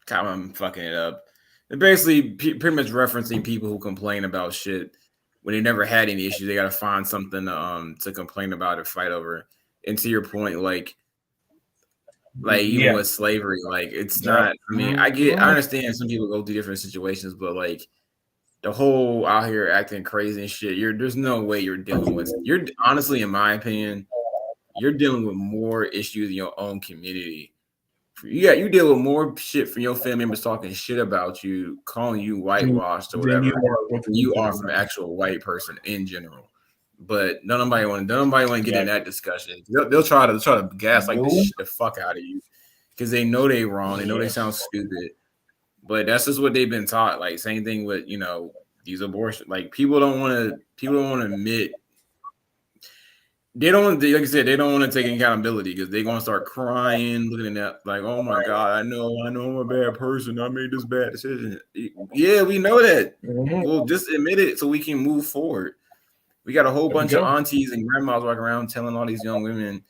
God, I'm fucking it up. It's basically pretty much referencing people who complain about shit. When they never had any issues, they got to find something to complain about or fight over. And to your point, like even with slavery, like it's not. I mean, I understand some people go through different situations, but like the whole out here acting crazy and shit, there's no way you're dealing with. You're honestly, in my opinion, you're dealing with more issues in your own community. You deal with more shit from your family members talking shit about you, calling you whitewashed or whatever you are from an actual white person in general. But nobody want to get in that discussion. They'll try to gaslight the fuck out of you because they know they wrong. They know they sound stupid. But that's just what they've been taught. Like same thing with these abortions. Like people don't want to admit. They don't, like I said, they don't want to take accountability because they're going to start crying, looking at like, oh my God, I know I'm a bad person. I made this bad decision. Yeah, we know that. We'll just admit it so we can move forward. We got a whole bunch of aunties and grandmas walking around telling all these young women,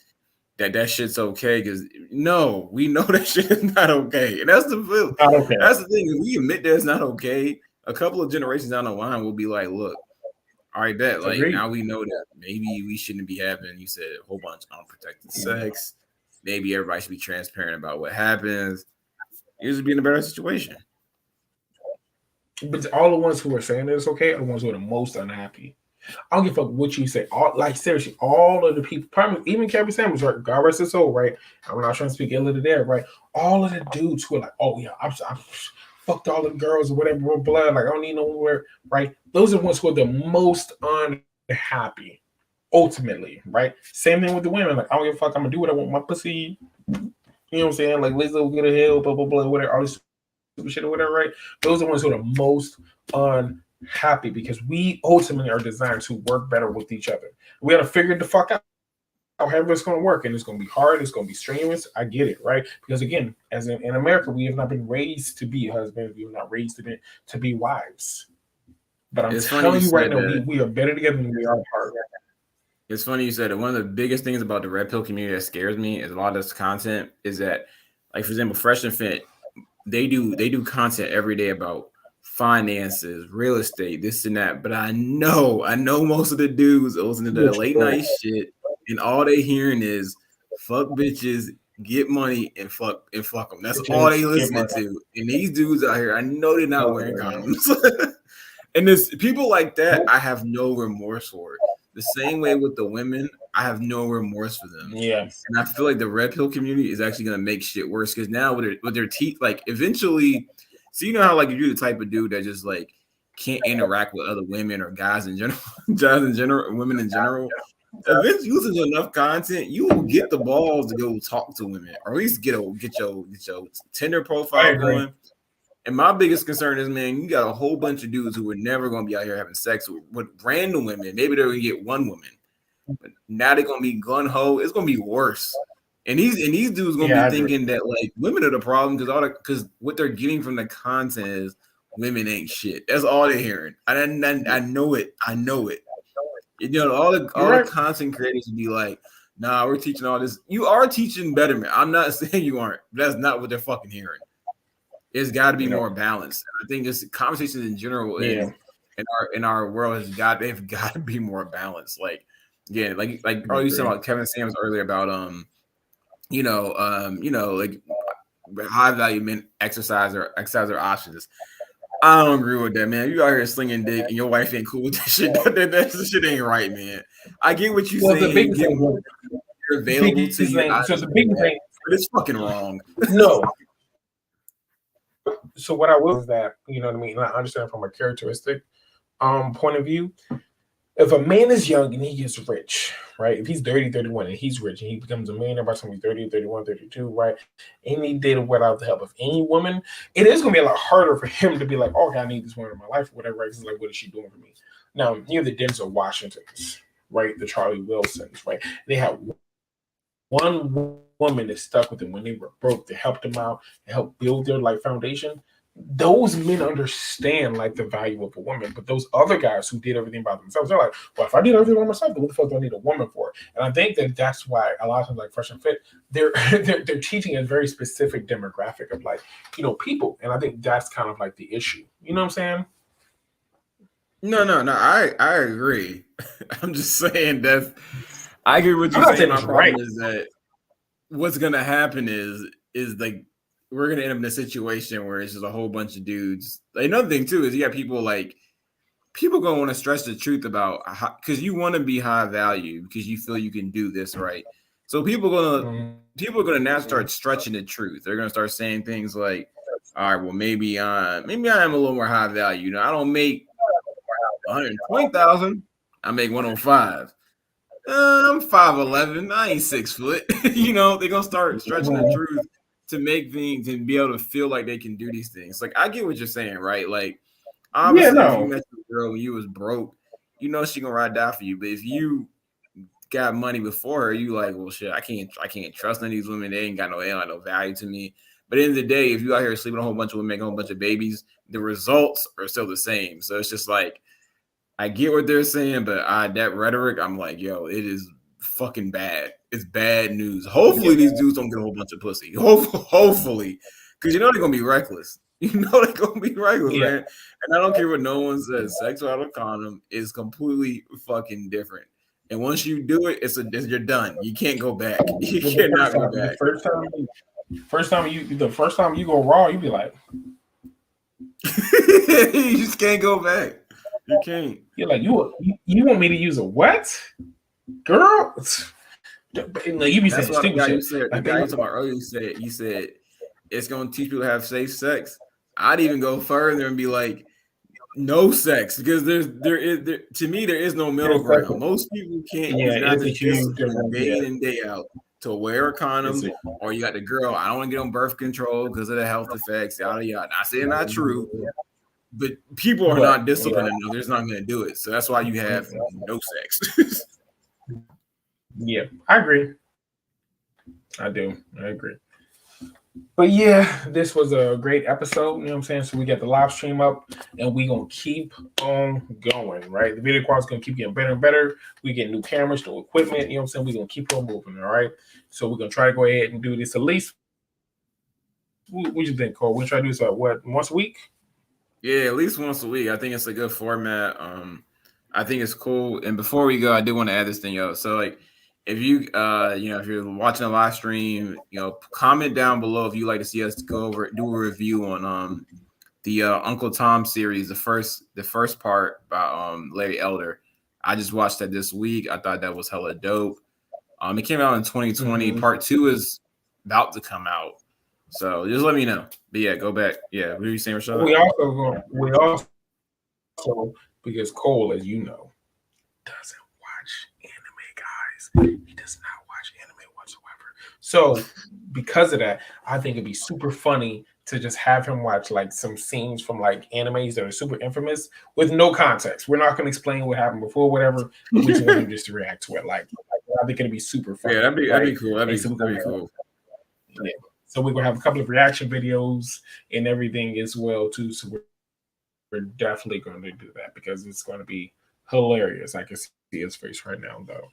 that shit's okay, because no, we know that shit is not okay. And that's the Okay. that's the thing. If we admit that it's not okay, a couple of generations down the line, we'll be like, look, all right, bet. Like Agreed. now we know that maybe we shouldn't be having, you said, a whole bunch of unprotected sex. Maybe everybody should be transparent about what happens. You should be in a better situation. But all the ones who are saying that it's okay are the ones who are the most unhappy. I don't give a fuck what you say. All, like seriously, all of the people, probably even Kevin Samuels, right? God rest his soul, right? I'm not trying to speak ill of the dead, right? All of the dudes who are like, oh yeah, I'm fucked all the girls or whatever, blah, blah, like I don't need nowhere, right? Those are the ones who are the most unhappy, ultimately, right? Same thing with the women. Like, I don't give a fuck, I'm gonna do what I want, my pussy. You know what I'm saying? Like, Lizzo get a hell, blah, blah, blah, whatever, all this shit or whatever, right? Those are the ones who are the most unhappy because we ultimately are designed to work better with each other. We gotta figure the fuck out however it's going to work, and it's going to be hard, it's going to be strenuous. I get it, right? Because again, as in America, we have not been raised to be husbands, we have not raised to be wives. But I'm telling you right now, we are better together than we are apart. It's funny you said it. One of the biggest things about the red pill community that scares me is a lot of this content is that, like for example, Fresh and Fit, they do content every day about finances, real estate, this and that. But I know most of the dudes listen to the late night shit, and all they hearing is fuck bitches, get money, and fuck them. That's all they listening to. And these dudes out here, I know they're not wearing condoms. And there's people like that, I have no remorse for it. The same way with the women, I have no remorse for them. Yeah. And I feel like the red pill community is actually gonna make shit worse because now with their teeth, like eventually, so you know how like if you're the type of dude that just like can't interact with other women or guys in general, women in general. Eventually, using enough content, you will get the balls to go talk to women, or at least get your Tinder profile going. And my biggest concern is, man, you got a whole bunch of dudes who are never going to be out here having sex with random women. Maybe they're going to get one woman, but now they're going to be gun ho. It's going to be worse. And these dudes going to be thinking that like women are the problem because what they're getting from the content is women ain't shit. That's all they're hearing. I know it. You know, all the content creators would be like, nah, we're teaching all this. You are teaching betterment. I'm not saying you aren't. That's not what they're fucking hearing. It's got to be more balanced. I think this conversations in general in our world they've got to be more balanced. Like like you said about Kevin Samuels earlier about like high value men exercise their options. I don't agree with that, man. You out here slinging dick and your wife ain't cool with that shit. That shit ain't right, man. I get what you're saying. The big thing, you're available to you. So the big thing, but it's fucking wrong. No. So what I will is that, you know what I mean? And I understand from a characteristic point of view. If a man is young and he gets rich, right? If he's 30, 31 and he's rich and he becomes a millionaire by the time he's 30, 31, 32, right? And he did it without the help of any woman, it is going to be a lot harder for him to be like, oh, I need this woman in my life or whatever, right? It's like, what is she doing for me? Now, you have the Denzel Washingtons, right? The Charlie Wilsons, right? They have one woman that stuck with them when they were broke, to help them out, to help build their life foundation. Those men understand like the value of a woman, but those other guys who did everything by themselves, they're like, well, if I did everything by myself, then what the fuck do I need a woman for? And I think that's why a lot of times like Fresh and Fit, they're teaching a very specific demographic of like, you know, people. And I think that's kind of like the issue. You know what I'm saying? No. I agree. I'm just saying that I agree with you saying. My problem is that what's gonna happen is like we're gonna end up in a situation where it's just a whole bunch of dudes. Another thing too is you got people gonna want to stress the truth about because you want to be high value because you feel you can do this right. So people are gonna now start stretching the truth. They're gonna start saying things like, all right, well maybe I am a little more high value. You know, I don't make 120,000. I make 105. I'm 5'11". I ain't 6 foot. You know, they're gonna start stretching the truth to make things and be able to feel like they can do these things. Like I get what you're saying, right? Like obviously, if you met a girl when you was broke, you know she gonna ride out for you. But if you got money before her, you like, well, shit, I can't trust none of these women. They ain't got no value to me. But at the end of the day, if you out here sleeping with a whole bunch of women, making a whole bunch of babies, the results are still the same. So it's just like I get what they're saying, but that rhetoric, I'm like, yo, it is fucking bad. It's bad news. Hopefully these dudes don't get a whole bunch of pussy. Hopefully, because you know they're gonna be reckless. You know they're gonna be reckless, man. And I don't care what no one says. Sex without a condom is completely fucking different. And once you do it, you're done. You can't go back. You cannot go back. The first time you go raw, you be like, you just can't go back. You can't. You're like, you want me to use a what, girl? You be That's saying what the guy stupid you shit. said. The guy you talking about earlier said it's gonna teach people to have safe sex. I'd even go further and be like, no sex, because there to me there is no middle ground. Most people can't. Yeah, It's not it's a this huge discipline day difference. in and day out to wear a condom, or you got the girl. I don't want to get on birth control because of the health effects. Yada yada. I say it's not true, but people are not disciplined enough. They're just not going to do it. So that's why you have no sex. Yeah, I agree. I do. I agree. But yeah, this was a great episode. You know what I'm saying? So we got the live stream up and we're going to keep on going, right? The video quality's going to keep getting better and better. We get new cameras, new equipment. You know what I'm saying? We're going to keep on moving, all right? So we're going to try to go ahead and do this at least. What do you think, Cole? We'll try to do this, once a week? Yeah, at least once a week. I think it's a good format. I think it's cool. And before we go, I do want to add this thing, yo. So, like, if you, if you're watching a live stream, comment down below if you'd like to see us go over, do a review on the Uncle Tom series, the first part by Larry Elder. I just watched that this week. I thought that was hella dope. It came out in 2020. Mm-hmm. Part 2 is about to come out. So just let me know. But yeah, go back. Yeah, what are you saying, Rashad? We also because Cole, as you know, doesn't watch anime, guys. He does not watch anime whatsoever. So because of that, I think it'd be super funny to just have him watch like some scenes from like animes that are super infamous with no context. We're not going to explain what happened before, whatever. We just want him just to react to it. Like I think it'd be super funny. Yeah, that'd be cool. That'd be cool. Yeah. So we're gonna have a couple of reaction videos and everything as well too. So we're definitely going to do that because it's going to be hilarious. I can see his face right now, though.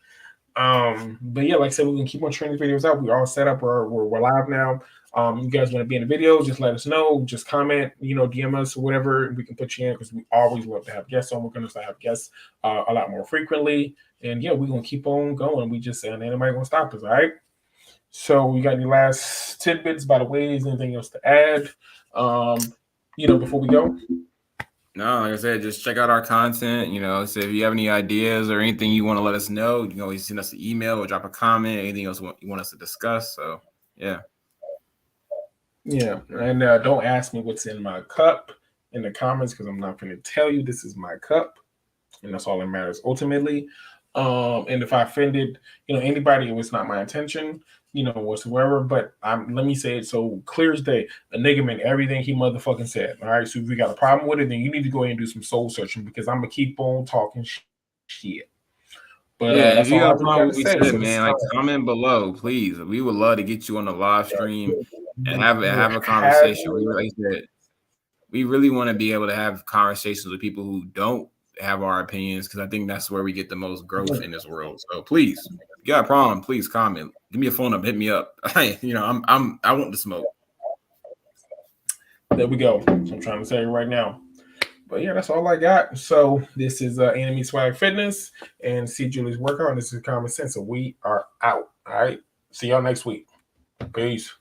But yeah, like I said, we can keep on training videos out. We're all set up. We're live now. You guys want to be in the videos? Just let us know. Just comment. DM us or whatever. We can put you in because we always love to have guests on. We're going to have guests a lot more frequently. And yeah, we're going to keep on going. We just saying anybody going to stop us, all right? So we got any last tidbits, by the way, is anything else to add? Before we go? No, like I said, just check out our content. So if you have any ideas or anything you want to let us know, you can always send us an email or drop a comment, anything else you want us to discuss. So yeah. Yeah. And don't ask me what's in my cup in the comments because I'm not going to tell you this is my cup. And that's all that matters ultimately. And if I offended, anybody, it was not my intention, whatsoever. But let me say it so clear as day. A nigga meant everything he motherfucking said. All right. So if you got a problem with it, then you need to go ahead and do some soul searching because I'm gonna keep on talking shit. But yeah, if you got a problem with what we said, man, like comment below, please. We would love to get you on the live stream and have a conversation. We really want to be able to have conversations with people who don't have our opinions because I think that's where we get the most growth in this world. So please, if you got a problem, please comment. Give me a phone up, hit me up. I want the smoke. There we go. So I'm trying to say it right now. But yeah, that's all I got. So this is Anime Swag Fitness and C. Julie's Workout. And this is Common Sense. So we are out. All right. See y'all next week. Peace.